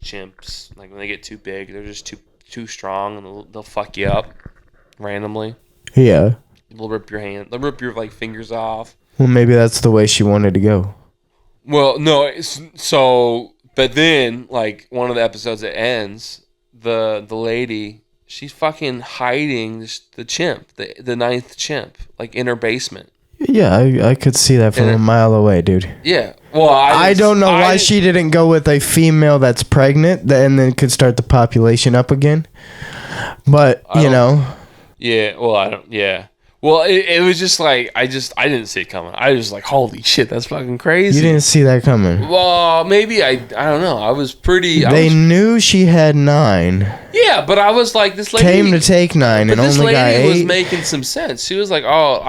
chimps. Like when they get too big, they're just too strong, and they'll fuck you up randomly. Yeah. They'll rip your hand. They'll rip your like fingers off. Well, maybe that's the way she wanted to go. Well, no, but then, like, one of the episodes that ends, the lady, she's fucking hiding the chimp, the 9th chimp, like, in her basement. Yeah, I could see that from a mile away, dude. Yeah. Well, I don't know why she didn't go with a female that's pregnant and then could start the population up again. But, you know. Yeah, well, yeah. Well, it was just like, I didn't see it coming. I was like, holy shit, that's fucking crazy. You didn't see that coming? Well, maybe I don't know. I was pretty... They knew she had 9. Yeah, but I was like, this lady... Came to take 9 and only got 8. This lady was making some sense. She was like, oh,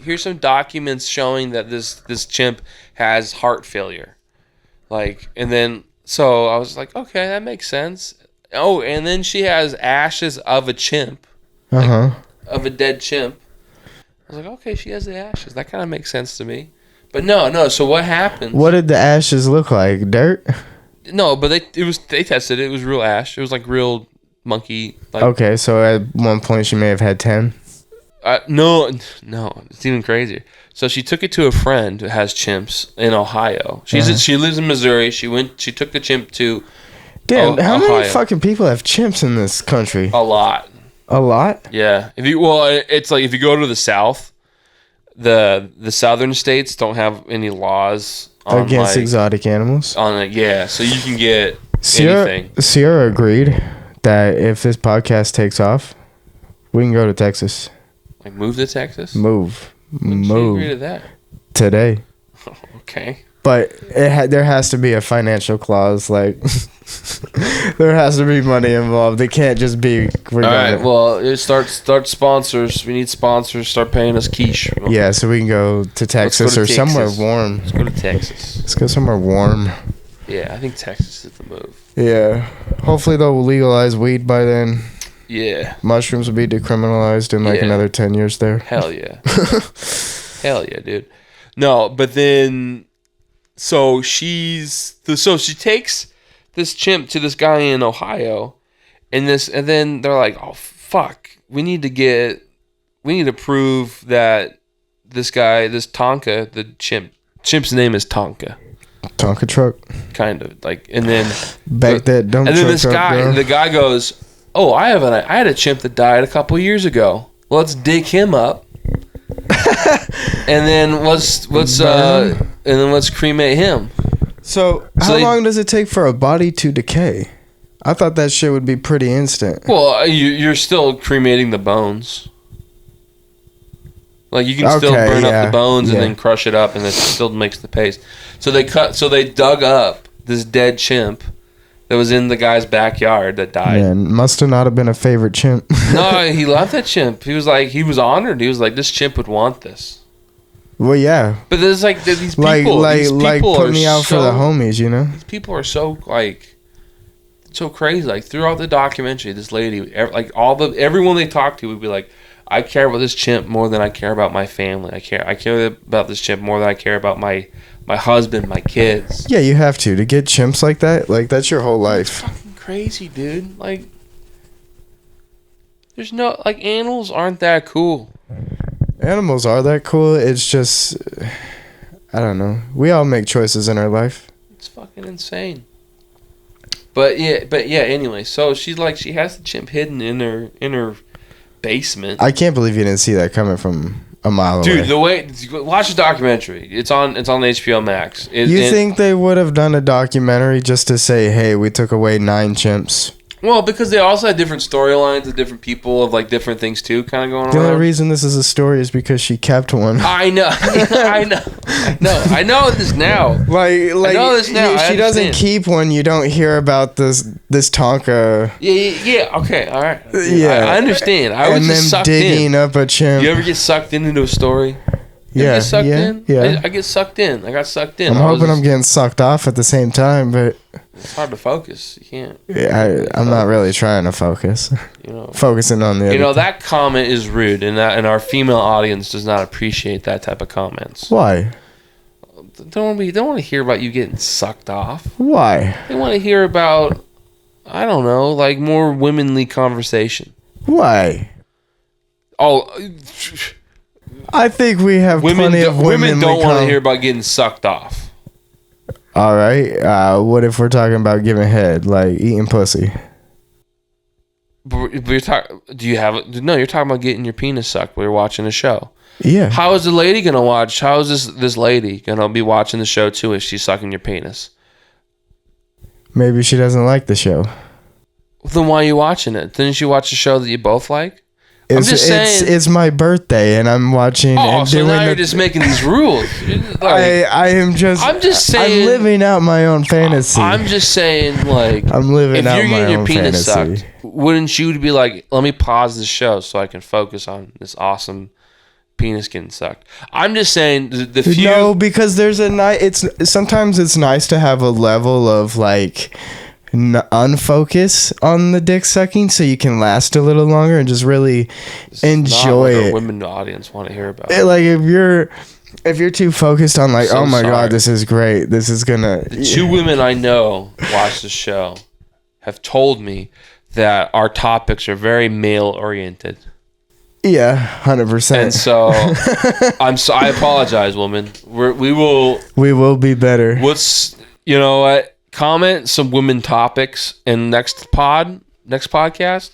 here's some documents showing that this chimp has heart failure. Like, and then, so I was like, okay, that makes sense. Oh, and then she has ashes of a chimp. Uh-huh. Of a dead chimp. I was like, okay, she has the ashes. That kind of makes sense to me. But no. So what happened? What did the ashes look like? Dirt? No, but they tested it. It was real ash. It was like real monkey. Like, okay, so at one point she may have had 10. No, it's even crazier. So she took it to a friend who has chimps in Ohio. She lives in Missouri. She took the chimp to. Damn, how many fucking people have chimps in this country? A lot. A lot? Yeah. It's like if you go to the South, the southern states don't have any laws against exotic animals. So you can get anything. Sierra agreed that if this podcast takes off, we can go to Texas. Like move to Texas? Move. When did you agree to that? Today. Okay. But there has to be a financial clause, like there has to be money involved. They can't just be. All right. Well, start sponsors. We need sponsors. Start paying us quiche. Yeah, so we can go to Texas or somewhere warm. Let's go to Texas. Let's go somewhere warm. Yeah, I think Texas is the move. Yeah. Hopefully they'll legalize weed by then. Yeah. Mushrooms will be decriminalized in another 10 years there. Hell yeah. Hell yeah, dude. No, but then. So she takes this chimp to this guy in Ohio, and then they're like, oh fuck, we need to prove that this guy, this Tonka, the chimp's name is Tonka. Tonka truck. Kind of like, and then back that dump. And then truck this up, guy, bro. the guy goes, "Oh, I had a chimp that died a couple years ago. Well, let's dig him up, and then let's cremate him." So how long does it take for a body to decay? I thought that shit would be pretty instant. Well, you're still cremating the bones. Like you can still burn up the bones and then crush it up, and it still makes the paste. So they dug up this dead chimp that was in the guy's backyard that died. Man, must have not have been a favorite chimp. No, he loved that chimp. He was honored. He was like, this chimp would want this. Well, yeah. But there's like these people, like put me out for the homies, you know. These people are so crazy. Like throughout the documentary, this lady, like everyone they talked to would be like, I care about this chimp more than I care about my family. I care about this chimp more than I care about my husband, my kids. Yeah, you have to get chimps like that. Like that's your whole life. It's fucking crazy, dude. Like, there's no animals aren't that cool. Animals are that cool. It's just, I don't know. We all make choices in our life. It's fucking insane. But yeah. Anyway, so she has the chimp hidden in her basement. I can't believe you didn't see that coming from a mile away. Dude, watch the documentary. It's on HBO Max. You think they would have done a documentary just to say, hey, we took away 9 chimps? Well, because they also had different storylines of different people of different things too, kind of going on. The only reason this is a story is because she kept one. I know. I know this now. I know this now. She doesn't keep one. You don't hear about this Tonka. Yeah. Okay. All right. Yeah. I understand. I was just sucked digging up a chimp. You ever get sucked into a story? Yeah. Get sucked in? Yeah. I get sucked in. I got sucked in. I'm hoping I'm getting sucked off at the same time, but it's hard to focus. You can't. Yeah, I'm not really trying to focus. Focusing on the. That comment is rude, and our female audience does not appreciate that type of comments. Why? They don't want to hear about you getting sucked off. Why? They want to hear about, I don't know, more womanly conversation. Why? Oh. I think we have plenty of women don't want to hear about getting sucked off. All right. What if we're talking about giving head, like eating pussy? But you're talking. No, you're talking about getting your penis sucked while you're watching a show. Yeah. How is the lady gonna watch? How is this lady gonna be watching the show too if she's sucking your penis? Maybe she doesn't like the show. Then why are you watching it? Didn't you watch a show that you both like? I'm just saying, it's my birthday and I'm watching. Oh, so now you're just making these rules. I am just. I'm just saying. I'm living out my own fantasy. I'm just saying, I'm living out my own fantasy. If you're getting your penis sucked, wouldn't you be like, let me pause the show so I can focus on this awesome penis getting sucked? I'm just saying the few. No, because there's sometimes it's nice to have a level of unfocus on the dick sucking so you can last a little longer and just really enjoy it. Women audience want to hear about if you're too focused on oh my god, this is great, this is gonna. The 2 women I know watch the show have told me that our topics are very male oriented. Yeah, 100%. And so I apologize, woman. We will be better. You know what? Comment some women topics, and next podcast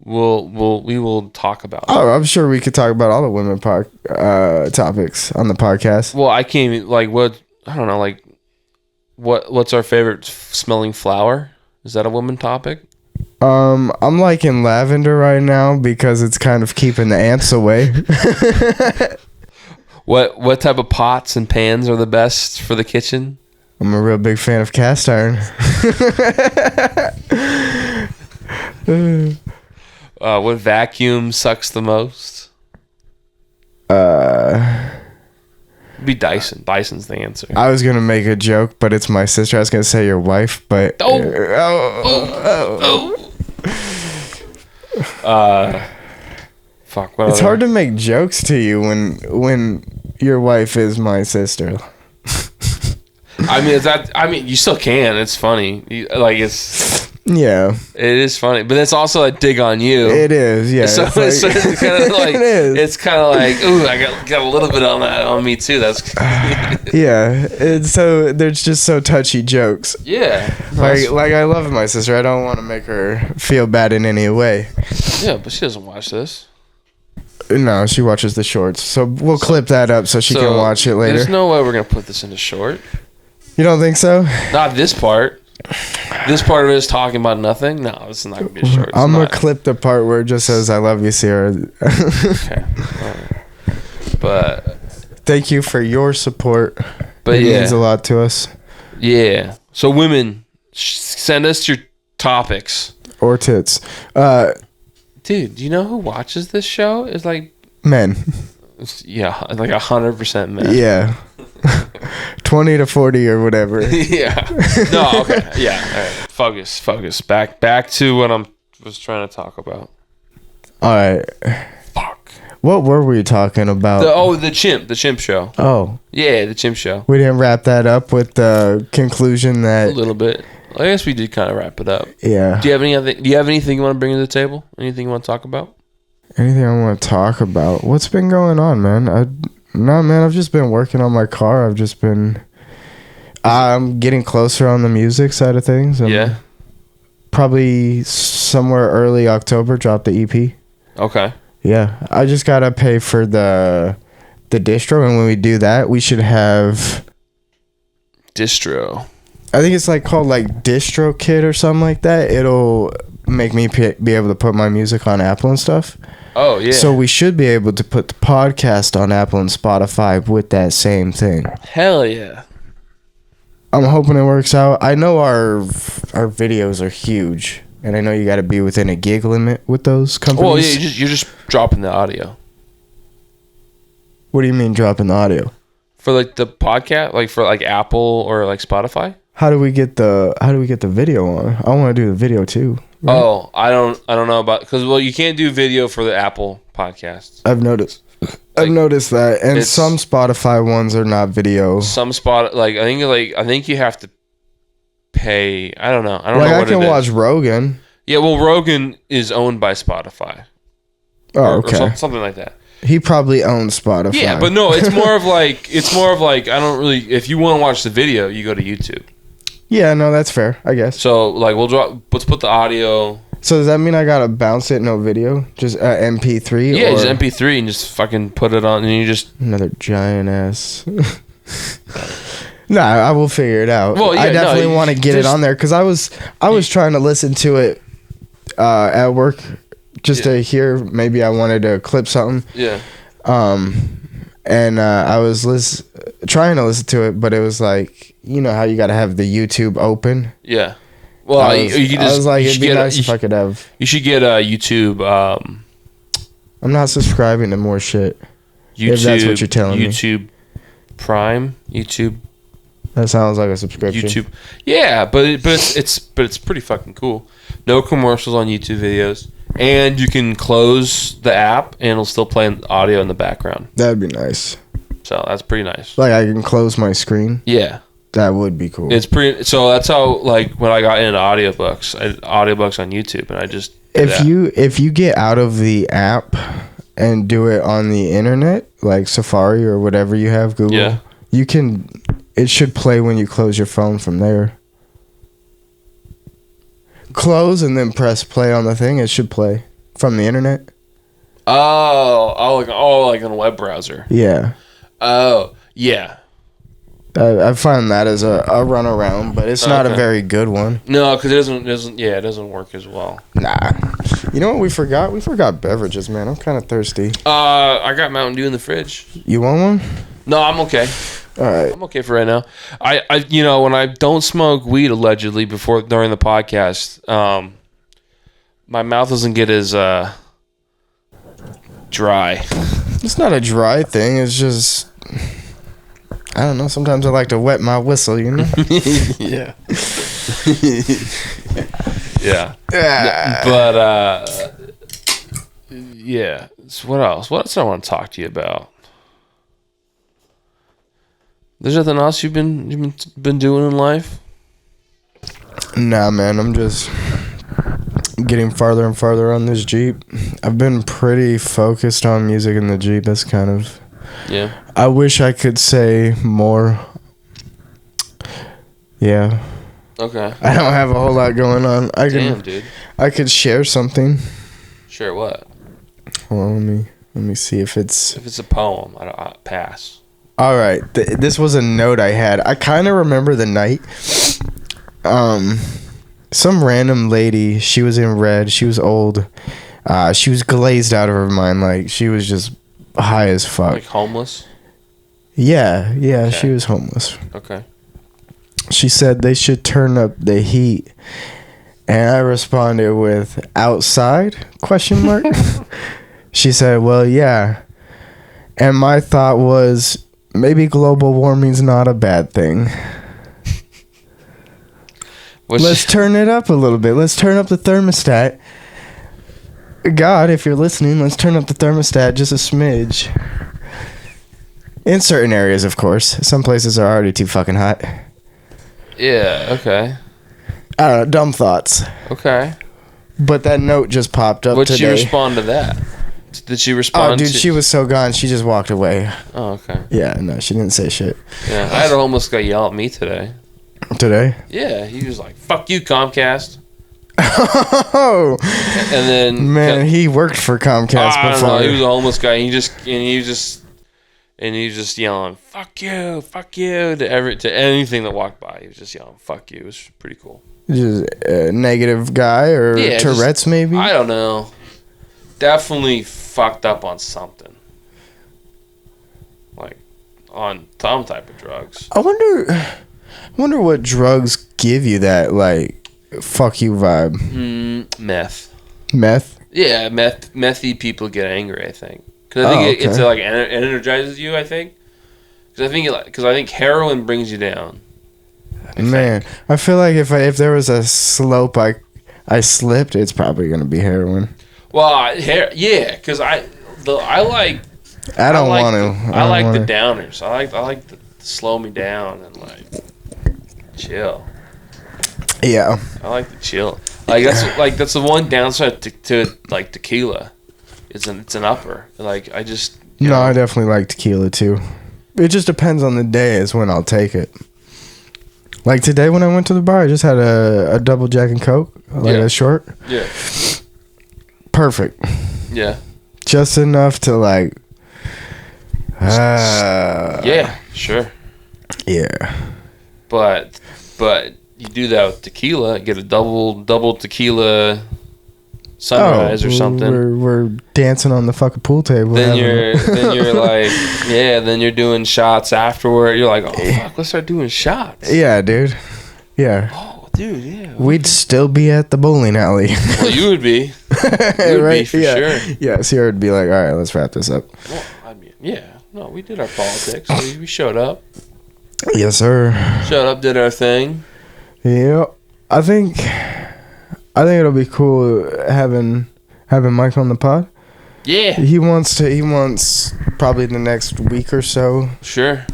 we will talk about. Oh, I'm sure we could talk about all the women topics on the podcast. Well, I can't even what I don't know what's our favorite smelling flower? Is that a woman topic? I'm liking lavender right now because it's kind of keeping the ants away. What type of pots and pans are the best for the kitchen? I'm a real big fan of cast iron. What vacuum sucks the most? Be Dyson. Dyson's the answer. I was gonna make a joke, but it's my sister. I was gonna say your wife, but fuck. It's hard to make jokes to you when your wife is my sister. I mean, you still can. It's funny. It's Yeah. It is funny, but it's also a dig on you. It is, yeah. So it's kind of like it is. It's kind of like, ooh, I got a little bit on that on me too. That's Yeah. And so there's just so touchy jokes. yeah. Like I love my sister. I don't want to make her feel bad in any way. Yeah, but she doesn't watch this. No, she watches the shorts. So we'll clip that up so she can watch it later. There's no way we're gonna put this in a short. You don't think so? Not this part. This part of it is talking about nothing. No, this is not gonna be a short. I'm gonna clip the part where it just says "I love you, Sierra." Okay. All right. But thank you for your support. But it yeah, means a lot to us. Yeah. So women, send us your topics or tits. Dude, do you know who watches this show? It's like men. Yeah, like 100% men. Yeah. 20 to 40 or whatever. Yeah. No, okay. Yeah. All right. Focus. Back to what I was trying to talk about. All right. Fuck. What were we talking about? The chimp show. Oh. Yeah, the chimp show. We didn't wrap that up with the conclusion that a little bit. I guess we did kind of wrap it up. Yeah. Do you have anything you want to bring to the table? Anything you want to talk about? Anything I want to talk about? What's been going on, man? I've just been working on my car. I'm getting closer on the music side of things. Yeah. Probably somewhere early October, drop the EP. Okay. Yeah. I just got to pay for the distro. And when we do that, we should have... Distro. I think it's called DistroKid or something like that. It'll make me be able to put my music on Apple and stuff. Oh, yeah. So we should be able to put the podcast on Apple and Spotify with that same thing. Hell yeah. I'm hoping it works out. I know our videos are huge, and I know you got to be within a gig limit with those companies. Well, yeah, you're just dropping the audio. What do you mean dropping the audio? For the podcast, for Apple or Spotify? How do we get the video on? I want to do the video too. Right? Oh, I don't know about because you can't do video for the Apple podcasts. I've noticed that, and some Spotify ones are not video. Some I think you have to pay. I don't know. I don't know. I can watch Rogan. Yeah, well, Rogan is owned by Spotify. Oh, okay. Or something like that. He probably owns Spotify. Yeah, but no, it's more of I don't really. If you want to watch the video, you go to YouTube. Yeah, no, that's fair, I guess. So, let's put the audio. So, does that mean I gotta bounce it, no video? Just MP3? Yeah, just MP3 and just fucking put it on and you just... Another giant ass. Nah, I will figure it out. Well, yeah, I definitely want to get it on there because I was trying to listen to it at work just to hear. Maybe I wanted to clip something. Yeah. And I was trying to listen to it, but it was you know how you got to have the YouTube open? Yeah. Well, it'd be nice if I could have... You should get a YouTube... I'm not subscribing to more shit. YouTube, if that's what you're telling me. YouTube Prime? YouTube... That sounds like a subscription. YouTube. Yeah, but it's pretty fucking cool. No commercials on YouTube videos. And you can close the app and it'll still play audio in the background. That'd be nice. So that's pretty nice. I can close my screen? Yeah. That would be cool. It's pretty. So that's how when I got into audiobooks, audiobooks on YouTube, and I just if you get out of the app and do it on the internet, like Safari or whatever you have, Google, you can. It should play when you close your phone from there. Close and then press play on the thing. It should play from the internet. Oh, like on a web browser. Yeah. Oh, yeah. I find that as a runaround, but it's not a very good one. No, because it doesn't work as well. Nah. You know what we forgot? We forgot beverages, man. I'm kind of thirsty. I got Mountain Dew in the fridge. You want one? No, I'm okay. All right. I'm okay for right now. I when I don't smoke weed allegedly during the podcast, my mouth doesn't get as dry. It's not a dry thing. It's just, I don't know. Sometimes I like to wet my whistle, you know? Yeah. Yeah. But, yeah. So what else? What else do I want to talk to you about? There's nothing else you've been doing in life? Nah, man. I'm just getting farther and farther on this Jeep. I've been pretty focused on music in the Jeep. That's kind of... Yeah. I wish I could say more. Yeah. Okay. I don't have a whole lot going on. Damn, dude. I could share something. Share what? Well, let me see if it's... If it's a poem, I pass. All right. This was a note I had. I kind of remember the night. Some random lady, she was in red. She was old. She was glazed out of her mind. Like, she was just high as fuck. Like homeless? Yeah. Okay. She was homeless. Okay. She said they should turn up the heat. And I responded with, outside? Question mark. She said, well, yeah. And my thought was, maybe global warming's not a bad thing. Let's turn it up a little bit. Let's turn up the thermostat. God, if you're listening, let's turn up the thermostat just a smidge. In certain areas, of course. Some places are already too fucking hot. Yeah, okay. I don't know, dumb thoughts. Okay. But that note just popped up What'd today. she respond to that? Did she respond? Oh, dude, she was so gone. She just walked away. Oh, okay. Yeah, no, she didn't say shit. Yeah, I had a homeless guy yell at me today. Today? Yeah, he was like, "Fuck you, Comcast." Oh, And then man, he worked for Comcast I don't before. know, he was a homeless guy. And he was just yelling, "Fuck you, fuck you" to anything that walked by. He was just yelling, "Fuck you." It was pretty cool. Just a negative guy or Yeah, Tourette's maybe? I don't know. Definitely fucked up on something. Like on some type of drugs. I wonder what drugs give you that, like, fuck you vibe. Meth. Meth? Yeah, methy people get angry, I think. Because I think it's like energizes you, I think. Because I think heroin brings you down. I feel like if there was a slope I slipped, it's probably gonna be heroin. Well, yeah, because I like the downers. I like to slow me down and like chill. Yeah, I like to chill. That's the one downside to like tequila. It's an upper. Like I just I definitely like tequila too. It just depends on the day is when I'll take it. Like today when I went to the bar, I just had a double Jack and Coke, like a short. Yeah. Perfect. Yeah. Just enough to like. Yeah. Sure. Yeah. But you do that with tequila, get a double tequila sunrise or something. We're dancing on the fucking pool table. Then you're like, yeah. Then you're doing shots afterward. You're like, oh fuck, let's start doing shots. Yeah, dude. Yeah. Oh, dude, yeah. We'd still be at the bowling alley. Well, you would be. You would be for sure. Yeah, Sierra would be like, all right, let's wrap this up. Well, I mean, yeah. No, we did our politics. We showed up. Yes, sir. Showed up, did our thing. Yeah, I think it'll be cool having Mike on the pod. Yeah. He wants probably the next week or so. Sure.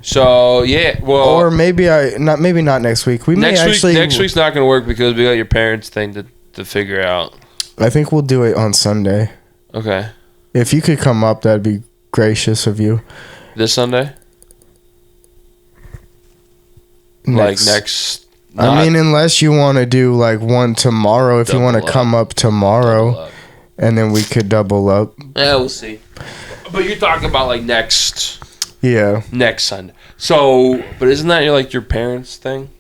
So yeah, well, or maybe not next week. Next week's not gonna work because we got your parents' thing to figure out. I think we'll do it on Sunday. Okay. If you could come up, that'd be gracious of you. This Sunday. Next. I mean, unless you want to do like one tomorrow, if you want to come up tomorrow, and then we could double up. Yeah, we'll see. But you're talking about like next. Yeah. Next Sunday. So, but isn't that your parents' thing?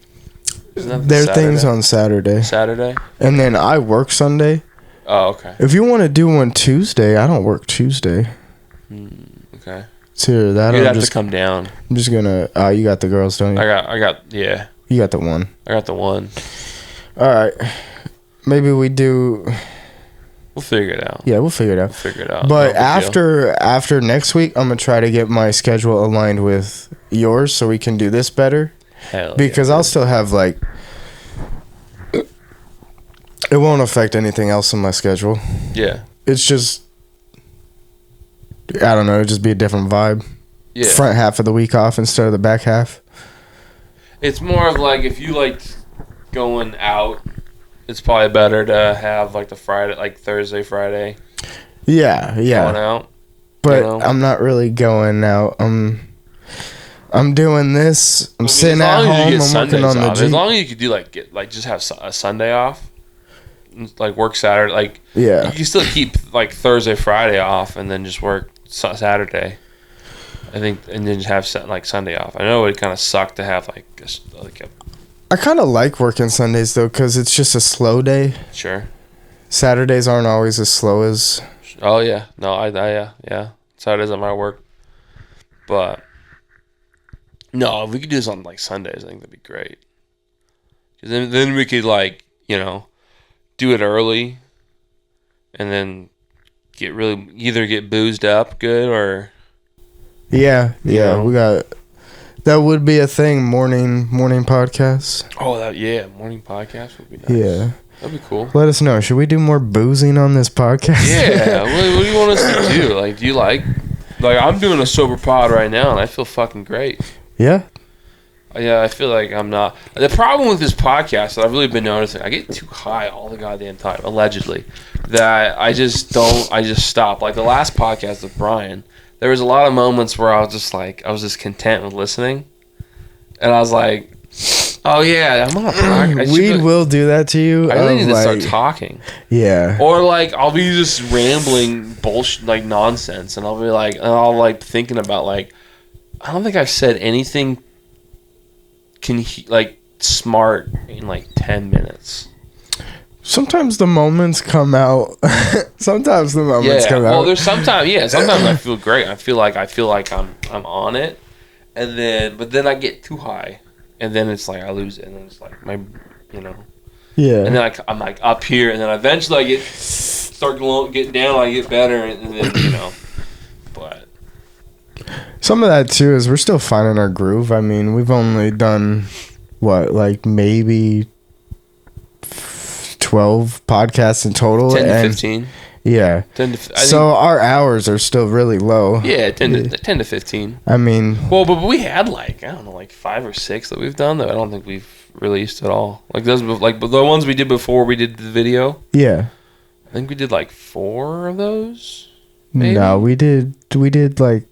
Their thing's on Saturday. Saturday. And then I work Sunday. Oh, okay. If you want to do one Tuesday, I don't work Tuesday. Okay. So that you'd have to come down. I'm just gonna. You got the girls, don't you? I got. Yeah. You got the one. I got the one. All right. Maybe we do. We'll figure it out. Yeah, we'll figure it out. But after next week, I'm gonna try to get my schedule aligned with yours so we can do this better. Hell because I'll still have like. It won't affect anything else in my schedule. Yeah. It's just. I don't know. It'd just be a different vibe. Yeah. Front half of the week off instead of the back half. It's more of like if you liked going out it's probably better to have like the Friday, like Thursday, Friday. Yeah. Going out. But I'm not really going out. I'm doing this. I'm sitting at home. I'm working on the Jeep. As long as you could do just have a Sunday off, like work Saturday. Like you can still keep like Thursday, Friday off, and then just work Saturday. I think, and then just have like Sunday off. I know it kind of sucked to have like a. I kind of like working Sundays though, because it's just a slow day. Sure. Saturdays aren't always as slow as. Oh yeah, no, yeah. Saturdays at my work, but no, if we could do this on like Sundays, I think that'd be great. Cause then we could like do it early, and then either get boozed up good or. Yeah. We got. That would be a thing. Morning podcasts. Oh, morning podcast would be nice. Yeah, that'd be cool. Let us know. Should we do more boozing on this podcast? Yeah. What do you want us to do? Like, do you like I'm doing a sober pod right now, and I feel fucking great. Yeah. Yeah, I feel like I'm not. The problem with this podcast that I've really been noticing, I get too high all the goddamn time, allegedly, that I just stop. Like the last podcast with Brian, there was a lot of moments where I was just content with listening, and I was like, oh yeah, I'm on a podcast. Weed will do that to you. I really need to start talking. Yeah. Or like I'll be just rambling bullshit, like nonsense, and I'll be like, thinking about like, I don't think I've said anything smart in like 10 minutes. Sometimes the moments come out. Sometimes the moments come out. Well, there's sometimes I feel great. I feel like I'm on it, but then I get too high, and then it's like I lose it, and then it's like Yeah. And then I'm like up here, and then eventually I start getting down, I get better, and then but. Some of that too is we're still finding our groove. I mean, we've only done maybe 12 podcasts in total. 10 to 15. Yeah. So our hours are still really low. Yeah, 10 to 15. I mean. Well, but we had like 5 or 6 that we've done that I don't think we've released at all. Like those, like the ones we did before we did the video. Yeah. I think we did like 4 of those. Maybe? No, we did like.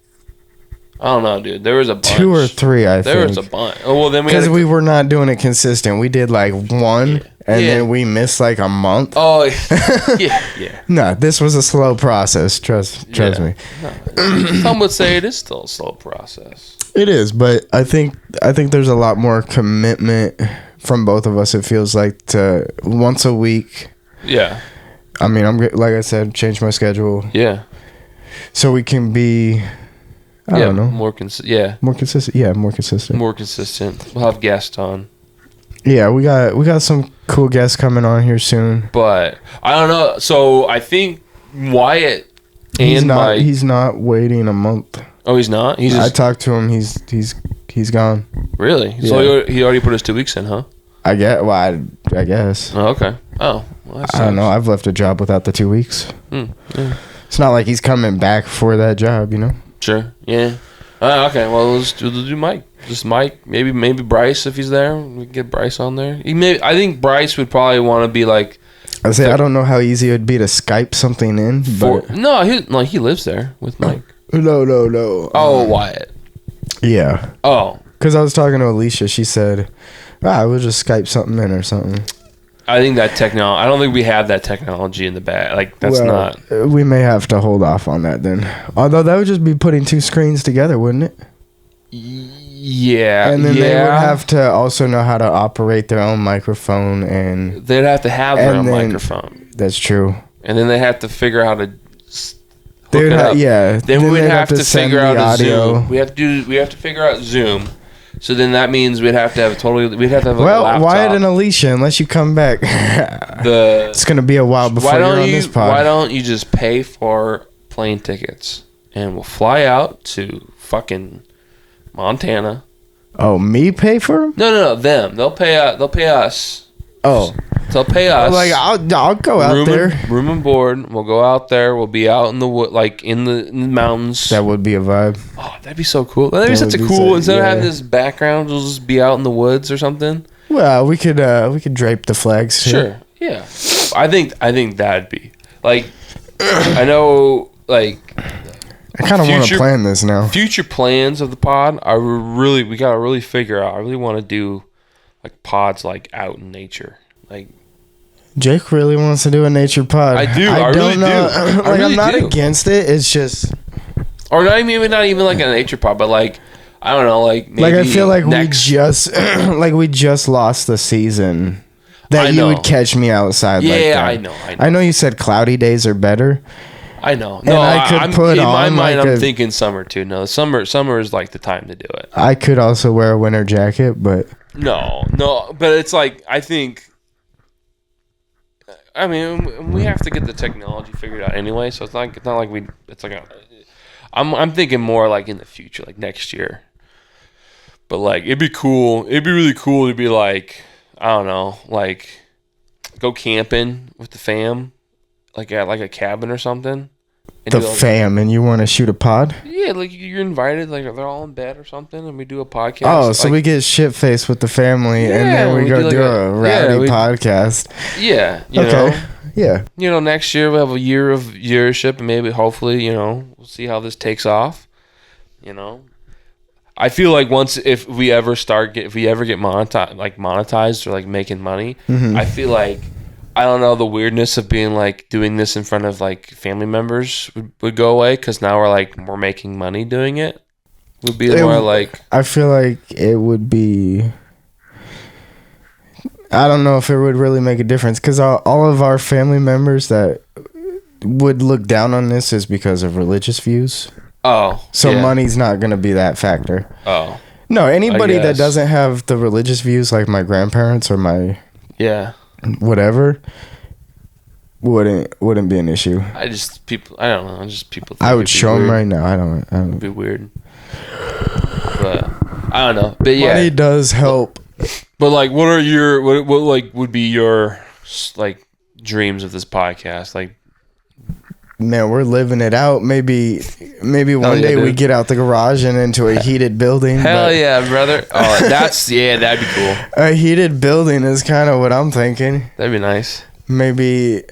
I don't know, dude. There was a bunch. 2 or 3, I think. There was a bunch. Oh, well, then because we were not doing it consistent. We did like 1, and then we missed like a month. Oh, yeah. No, this was a slow process. Trust me. No. Some would say it is still a slow process. It is, but I think there's a lot more commitment from both of us. It feels like to once a week. Yeah. I mean, I'm like I said, change my schedule. Yeah. So we can be. I don't know. More consistent. More consistent. Yeah, more consistent. More consistent. We'll have guests on. Yeah, we got some cool guests coming on here soon. But I don't know. So I think Wyatt he's not waiting a month. Oh, he's not. I talked to him. He's gone. Really? Yeah. So he already put his 2 weeks in, huh? I guess. Oh, okay. Oh, well, I don't know. I've left a job without the 2 weeks. Yeah. It's not like he's coming back for that job, Sure. Yeah. Okay. Well, let's do Mike. Just Mike. Maybe Bryce if he's there. We can get Bryce on there. I think Bryce would probably want to be like. I don't know how easy it would be to Skype something in. No, he lives there with Mike. No. Oh, Wyatt. Yeah. Oh. Because I was talking to Alicia. She said, we'll just Skype something in or something. I think that I don't think we have that technology in the bag. Like, that's not. We may have to hold off on that then. Although that would just be putting 2 screens together, wouldn't it? Yeah. And then they would have to also know how to operate their own microphone. And they'd have to have their own microphone. That's true. And then they have to figure out how to. Yeah. Then we'd have to figure out audio. Zoom. We have to figure out Zoom. So then that means we'd have to have a laptop. Wyatt and Alicia, unless you come back, it's gonna be a while before you're on this pod. Why don't you just pay for plane tickets and we'll fly out to fucking Montana? Oh, me pay for them? No, them. They'll pay us. Oh, they'll pay us. Like I'll go out there. Room and board. We'll go out there. We'll be out in the wood, like in the mountains. That would be a vibe. Oh, that'd be so cool. That'd be such a cool. Instead of having this babackground, we'll just be out in the woods or something. Well, we could drape the flags. Sure. Yeah, I think that'd be like. I know, like. I kind of want to plan this now. Future plans of the pod are we gotta really figure out. I really want to do like pods like out in nature. Like Jake really wants to do a nature pod. I do. I really do. Like I'm not against it. It's just, or not even like a nature pod, but like I don't know, like maybe like I feel like we just lost the season that you would catch me outside. Yeah, like that. I know. I know you said cloudy days are better. I know. No, and I could put in on my mind. like I'm thinking summer too. No, summer is like the time to do it. I could also wear a winter jacket, but no. But it's like I think. I mean, we have to get the technology figured out anyway. So it's not like we. It's like I'm thinking more like in the future, like next year. But like it'd be cool. It'd be really cool to be like I don't know, like go camping with the fam. Like at like a cabin or something. The fam, and you want to shoot a pod? Yeah, like you're invited. Like they're all in bed or something, and we do a podcast. Oh, so we get shit faced with the family, and then we go do a rowdy podcast. Yeah, you know. Yeah. You know, next year we'll have a year of viewership, and maybe hopefully, we'll see how this takes off. I feel like if we ever get monetized or like making money, I feel like. I don't know, the weirdness of being like doing this in front of like family members would go away because now we're making money doing it. Would be more like. I feel like it would be. I don't know if it would really make a difference because all of our family members that would look down on this is because of religious views. Oh. So money's not going to be that factor. Oh. No, anybody that doesn't have the religious views like my grandparents or my. Yeah. Whatever wouldn't be an issue. I don't know. People. I would show them right now. I don't. It'd be weird. But I don't know. But yeah, money does help. But like, what like would be your like dreams of this podcast? Like, man, we're living it out. Maybe one day we get out the garage and into a heated building. Hell yeah, brother. Oh, that'd be cool. A heated building is kind of what I'm thinking. That'd be nice. Maybe.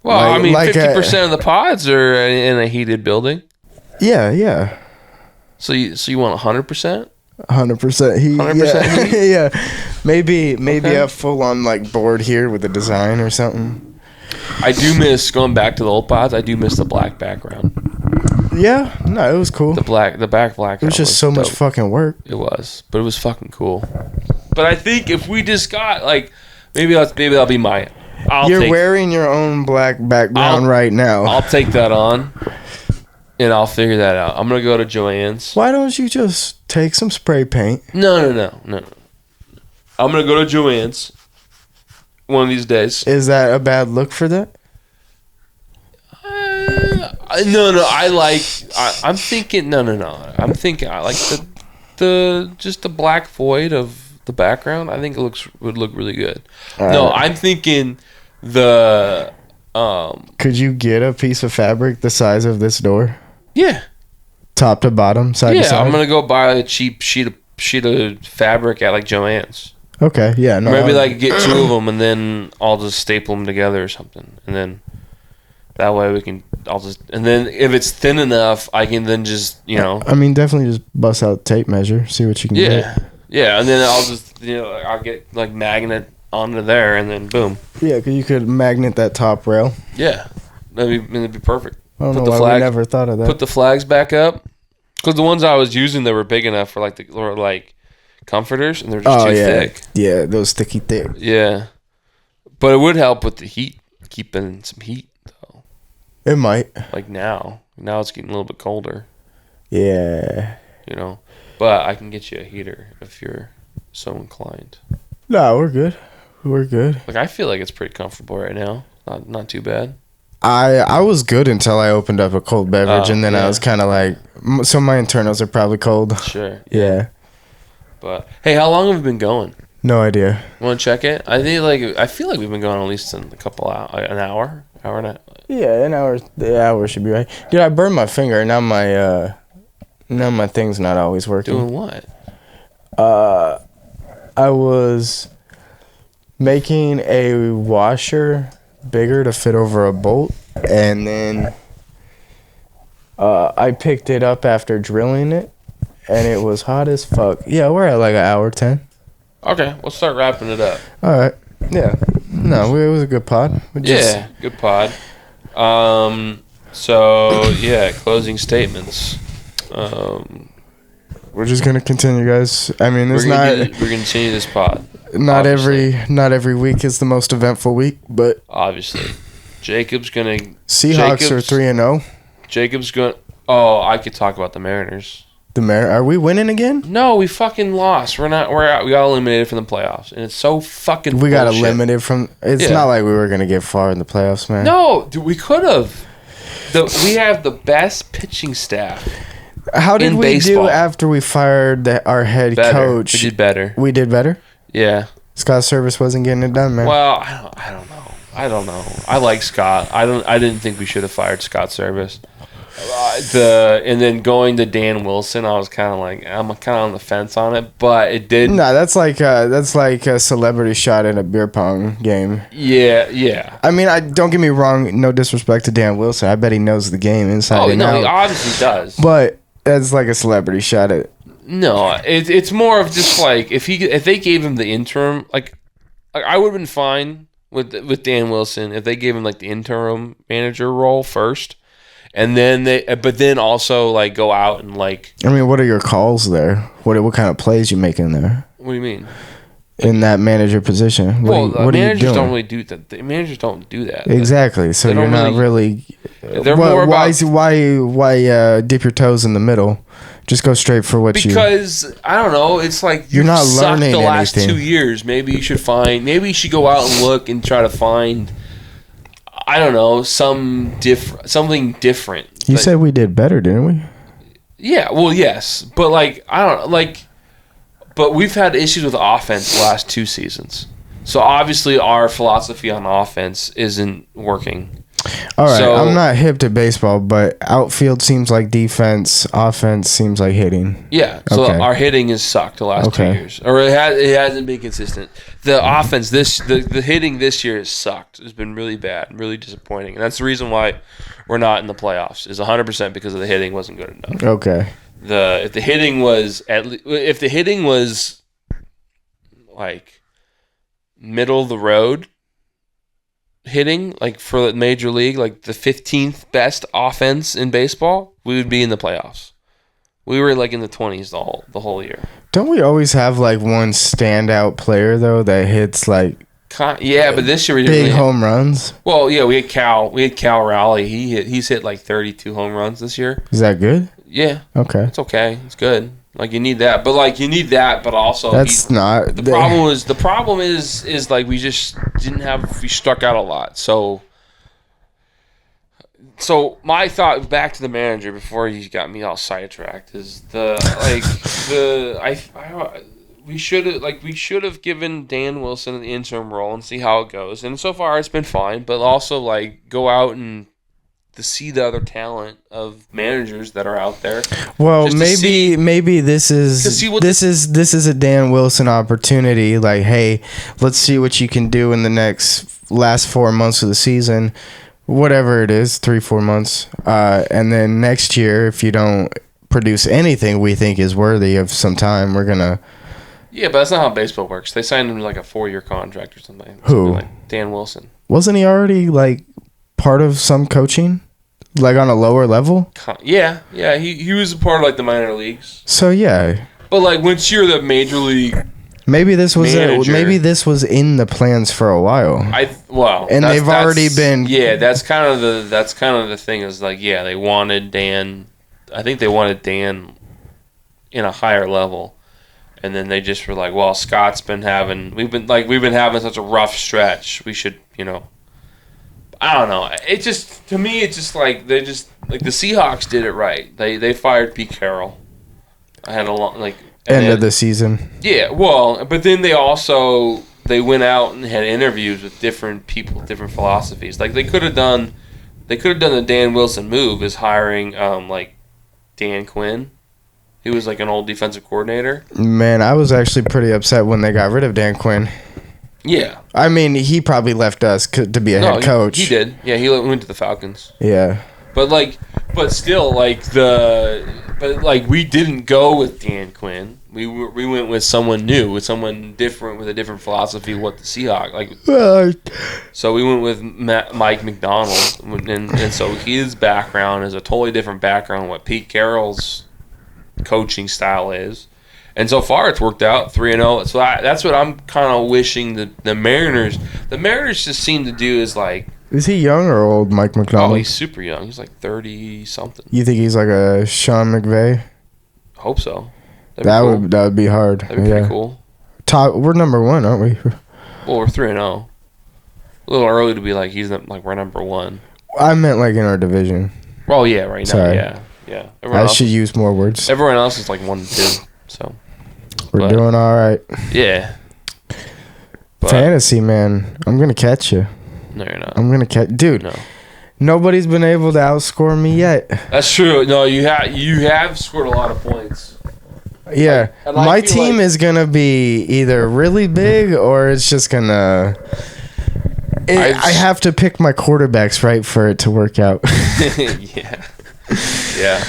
Well, I mean, 50% of the pods are in a heated building. Yeah. So you want 100%? 100% heat. 100% heat? Yeah. Maybe a full on like board here with a design or something. I do miss going back to the old pods. I do miss the black background. Yeah, no, it was cool. The back black. It was just so much fucking work. It was, but it was fucking cool. But I think if we just got like, maybe that'll be my. You're wearing your own black background right now. I'll take that on, and I'll figure that out. I'm gonna go to Joann's. Why don't you just take some spray paint? No. I'm gonna go to Joann's. One of these days. Is that a bad look for that? No. I'm thinking. No. I'm thinking. I like the black void of the background. I think would look really good. No, I'm thinking the. Could you get a piece of fabric the size of this door? Yeah. Top to bottom, side to side. Yeah, I'm gonna go buy a cheap sheet of fabric at like Joann's. Okay, yeah. No, maybe like get two of them and then I'll just staple them together or something, and then that way and then if it's thin enough, I can then just I mean, definitely just bust out tape measure, see what you can get. Yeah, and then I'll just I'll get like magnet onto there, and then boom. Yeah, because you could magnet that top rail. Yeah, that'd be perfect. I don't know why we never thought of that. Put the flags back up, because the ones I was using, they were big enough for like comforters, and they're just too thick. Yeah, those sticky thick. Yeah, but it would help with the heat, keeping some heat though. It might. Like now it's getting a little bit colder. Yeah. But I can get you a heater if you're so inclined. No, we're good. Like I feel like it's pretty comfortable right now. Not too bad. I was good until I opened up a cold beverage, and then I was kind of like, so my internals are probably cold. Sure. Yeah. But hey, how long have we been going? No idea. Want to check it? I feel like we've been going at least an hour and a half. Yeah, an hour. The hour should be right. Dude, I burned my finger. Now my thing's not always working. Doing what? I was making a washer bigger to fit over a bolt, and then I picked it up after drilling it, and it was hot as fuck. Yeah, we're at like an hour 10. Okay, we'll start wrapping it up. All right. Yeah. No, it was a good pod. Yeah, good pod. So yeah, closing statements. We're just gonna continue, guys. I mean, We're gonna continue this pod. Not obviously. every week is the most eventful week, but Obviously, Jacob's gonna. Seahawks are 3-0. Jacob's gonna. Oh, I could talk about the Mariners. Are we winning again? No, we fucking lost. We're not. We're out. We got eliminated from the playoffs, and it's so fucking. We got bullshit. eliminated from. It's not like we were gonna get far in the playoffs, man. No, dude, we could have. We have the best pitching staff. How did in we baseball. do after we fired our head coach? We did better. We did better. Yeah. Scott Service wasn't getting it done, man. Well, I don't know. I like Scott. I didn't think we should have fired Scott Service. And then going to Dan Wilson, I was kind of like, I'm kind of on the fence on it, but it did. No, that's like a celebrity shot in a beer pong game. Yeah. I mean, don't get me wrong. No disrespect to Dan Wilson. I bet he knows the game inside and out. He obviously does. But that's like a celebrity shot at. No, it's more of just like if they gave him the interim, like I would have been fine with Dan Wilson if they gave him like the interim manager role first, and then also like go out and like. I mean, what are your calls there? What kind of plays you making there? What do you mean? In that manager position, what managers are you doing? don't really do that. The managers don't do that. Exactly. So you're not really. They're more about why dip your toes in the middle? Just go straight for what because I don't know. It's like you're not sucked learning the last anything. 2 years. Maybe you should go out and look and try to find. I don't know, something different. You said we did better, didn't we? Yeah. Well, yes, but like I don't like. But we've had issues with offense the last 2 seasons. So obviously our philosophy on offense isn't working. All right, I'm not hip to baseball, but outfield seems like defense, offense seems like hitting. Yeah, so our hitting has sucked the last 2 years, or it hasn't been consistent. The offense the hitting this year has sucked. It's been really bad, really disappointing, and that's the reason why we're not in the playoffs. Is 100% because of the hitting wasn't good enough. Okay. If the hitting was like middle of the road hitting, like for the major league, like the 15th best offense in baseball, we would be in the playoffs. We were like in the 20s the whole year. Don't we always have like one standout player though that hits like but this year we didn't home runs? Well, yeah, we had Cal Raleigh. He's hit like 32 home runs this year. Is that good? Yeah. Okay. It's okay. It's good. Like you need that, but also the problem is like we just we struck out a lot. So my thought back to the manager before he got me all sidetracked is we should have given Dan Wilson the interim role and see how it goes. And so far it's been fine, but also like go out and to see the other talent of managers that are out there. Well, maybe this is a Dan Wilson opportunity. Like, hey, let's see what you can do in the last 4 months of the season, whatever it is, 3-4 months, and then next year, if you don't produce anything we think is worthy of some time, we're gonna. Yeah, but that's not how baseball works. They signed him like a 4-year contract or something. Who? Like Dan Wilson. Wasn't he already like part of some coaching? Like on a lower level? Yeah, he was a part of like the minor leagues. So yeah. But like once you're the major league maybe this was in the plans for a while. And they've already been. Yeah, that's kind of the thing is like they wanted Dan. I think they wanted Dan in a higher level, and then they just were like, well, Scott's been having we've been having such a rough stretch. We should I don't know. It just to me, it's just like they just like the Seahawks did it right. They fired Pete Carroll. I had a long end of the season. Yeah, well, but then they went out and had interviews with different people, different philosophies. Like they could have done the Dan Wilson move is hiring like Dan Quinn, who was like an old defensive coordinator. Man, I was actually pretty upset when they got rid of Dan Quinn. Yeah. I mean, he probably left us to be a head coach. He did. Yeah, he went to the Falcons. Yeah. But still, we didn't go with Dan Quinn. We went with someone new, with someone different, with a different philosophy of what the Seahawks So we went with Mike McDonald, and so his background is a totally different background than what Pete Carroll's coaching style is. And so far, it's worked out 3-0. So that's what I'm kind of wishing the Mariners. The Mariners just seem to do is like. Is he young or old, Mike McDonald? Oh, he's super young. He's like 30 something. You think he's like a Sean McVay? Hope so. That would be hard. That'd be pretty cool. We're number 1, aren't we? Well, we're 3-0. A little early to be like we're number 1. I meant like in our division. Oh yeah, right now. Sorry. Yeah. I should use more words. Everyone else is like 1-2. So we're doing all right. Yeah. But, fantasy, man. I'm gonna catch you. No, you're not. I'm gonna catch, dude. No. Nobody's been able to outscore me yet. That's true. No, you have scored a lot of points. Yeah, my team is gonna be either really big or it's just gonna. I have to pick my quarterbacks right for it to work out. Yeah.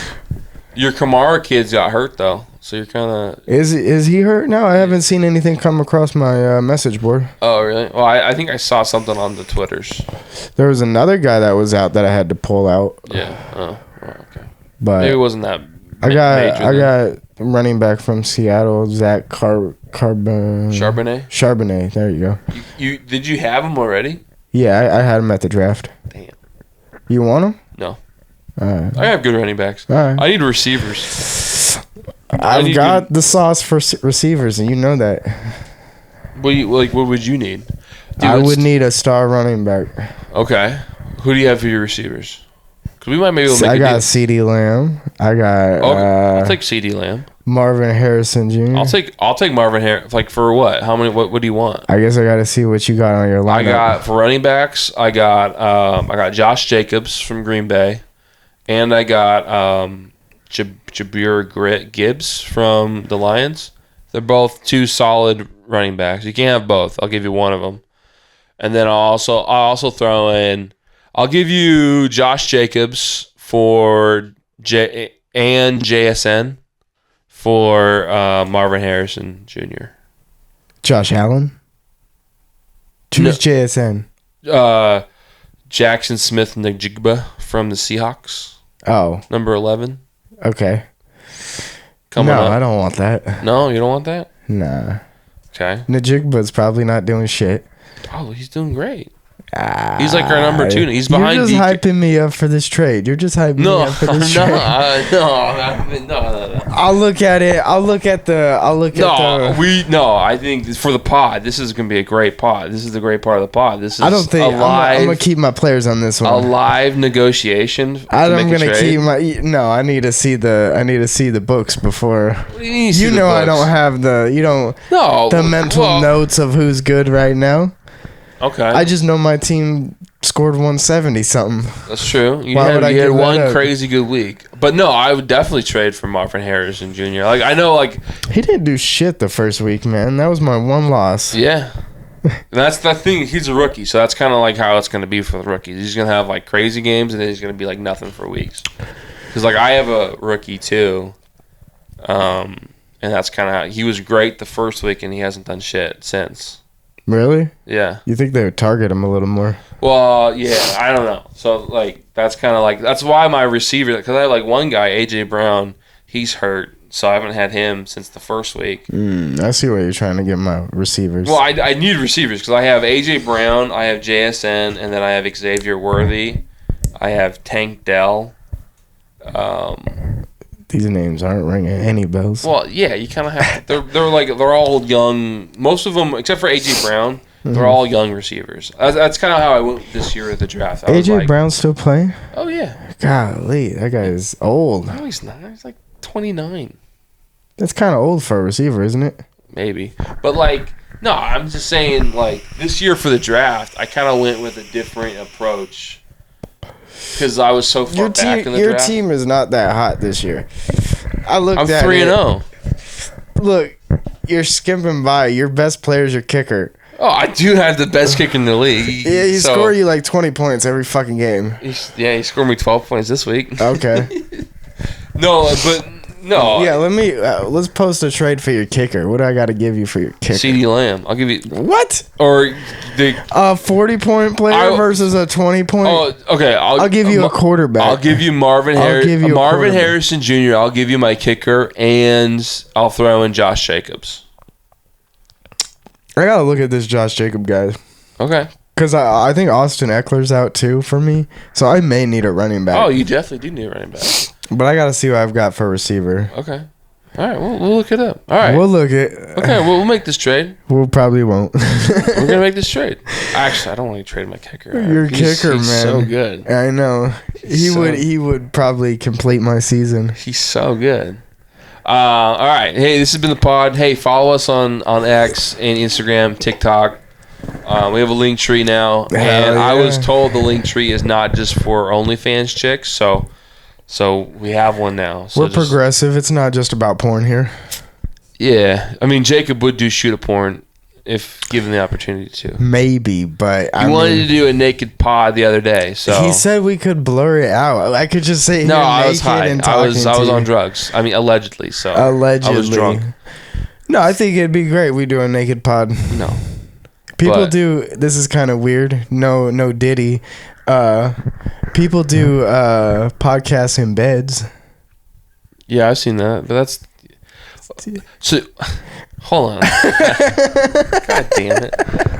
Your Kamara kids got hurt though, so you're kind of. Is he hurt now? I haven't seen anything come across my message board. Oh really? Well, I think I saw something on the Twitters. There was another guy that was out that I had to pull out. Yeah. Oh, okay. But maybe it wasn't that. I got running back from Seattle, Zach Charbonnet. There you go. You did you have him already? Yeah, I had him at the draft. Damn. You want him? No. All right. I have good running backs. All right. I need receivers. I've got the sauce for receivers, and you know that. What would you need? Dude, I would need a star running back. Okay. Who do you have for your receivers? Because we might maybe make I got CeeDee Lamb. I got. I'll take CeeDee Lamb. Marvin Harrison Jr. I'll take Marvin Harrison. Like for what? How many? What do you want? I guess I got to see what you got on your lineup. I got for running backs. I got Josh Jacobs from Green Bay, and I got Jabir Gibbs from the Lions. They're both two solid running backs. You can't have both. I'll give you one of them, and then I'll also throw in. I'll give you Josh Jacobs for JSN for Marvin Harrison Jr. Josh Allen? Choose JSN. Jackson Smith-Njigba from the Seahawks. Oh. Number 11. Okay. Coming up. I don't want that. No, you don't want that? Nah. Okay. Njigba's probably not doing shit. Oh, he's doing great. He's like our number 2. He's behind. You're just hyping me up for this trade. You're just hyping me up for this trade. No. I'll look at it. I think for the pod, this is gonna be a great pod. This is the great part of the pod. This is I don't think I'm gonna keep my players on this one. A live negotiation. I'm gonna keep my. No, I need to see the books before. You know I don't have the mental notes of who's good right now. Okay. I just know my team scored 170 something. That's true. You had one crazy good week. But no, I would definitely trade for Marvin Harrison Jr. Like I know he didn't do shit the first week, man. That was my one loss. Yeah. That's the thing. He's a rookie, so that's kind of like how it's going to be for the rookies. He's going to have like crazy games, and then he's going to be like nothing for weeks. Because like I have a rookie too, and that's kind of how he was great the first week, and he hasn't done shit since. Really? Yeah. You think they would target him a little more? Well, yeah, I don't know. So, like, that's kind of like, that's why my receiver, because I have, like, one guy, A.J. Brown, he's hurt, so I haven't had him since the first week. I see why you're trying to get my receivers. Well, I need receivers, because I have A.J. Brown, I have JSN, and then I have Xavier Worthy, I have Tank Dell. These names aren't ringing any bells. Well, yeah, you kind of have to. They're all young. Most of them, except for A.J. Brown, they're all young receivers. That's kind of how I went this year at the draft. A.J. Brown still playing? Oh yeah. Golly, that guy is old. No, he's not. He's like 29. That's kind of old for a receiver, isn't it? Maybe, but no, I'm just saying this year for the draft, I kind of went with a different approach. Because I was so far back in the draft. Your team is not that hot this year. I'm 3-0. Look, you're skimping by. Your best player is your kicker. Oh, I do have the best kicker in the league. Yeah, he scored you like 20 points every fucking game. He scored me 12 points this week. Okay. No. Yeah, let's post a trade for your kicker. What do I got to give you for your kicker? CeeDee Lamb. I'll give you. What? Or a 40-point player versus a 20-point. Oh, okay. I'll give you a quarterback. I'll give you Marvin Harrison Jr. I'll give you my kicker, and I'll throw in Josh Jacobs. I gotta look at this Josh Jacob guy. Okay. Because I think Austin Eckler's out too for me, so I may need a running back. Oh, you definitely do need a running back. But I gotta see what I've got for receiver. Okay. All right, we'll look it up. All right. We'll look it. Okay, we'll make this trade. We'll probably won't. We're gonna make this trade. Actually, I don't want to trade my kicker. Your kicker, he's man, so good. I know. He would probably complete my season. He's so good. All right. Hey, this has been the pod. Hey, follow us on X and Instagram, TikTok. We have a link tree now, and I was told the link tree is not just for OnlyFans chicks, so we have one now. So we're progressive. It's not just about porn here. Yeah, I mean Jacob would do shoot a porn if given the opportunity to. Maybe, but he wanted to do a naked pod the other day, so he said we could blur it out. I could just say no. I was high. I was on drugs. I mean, allegedly. So allegedly, I was drunk. No, I think it'd be great. We do a naked pod. No, people do. This is kind of weird. No Diddy. People do podcasts in beds. Yeah, I've seen that, but that's so. Hold on. God damn it.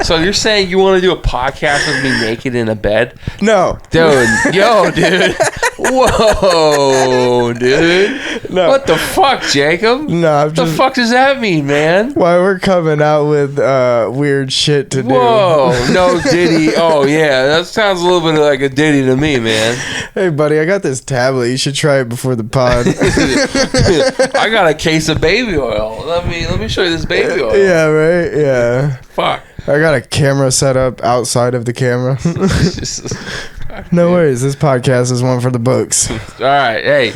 So you're saying you want to do a podcast with me naked in a bed? No. Dude. Yo, dude. Whoa, dude. No. What the fuck, Jacob? No, what the fuck does that mean, man? Why we're coming out with weird shit to do. Whoa. No Diddy. Oh, yeah. That sounds a little bit like a Diddy to me, man. Hey, buddy, I got this tablet. You should try it before the pod. I got a case of baby oil. Let me show you this baby oil. Yeah, right? Yeah. Fuck. I got a camera set up outside of the camera. No worries. This podcast is one for the books. All right. Hey.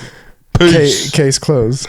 Case closed.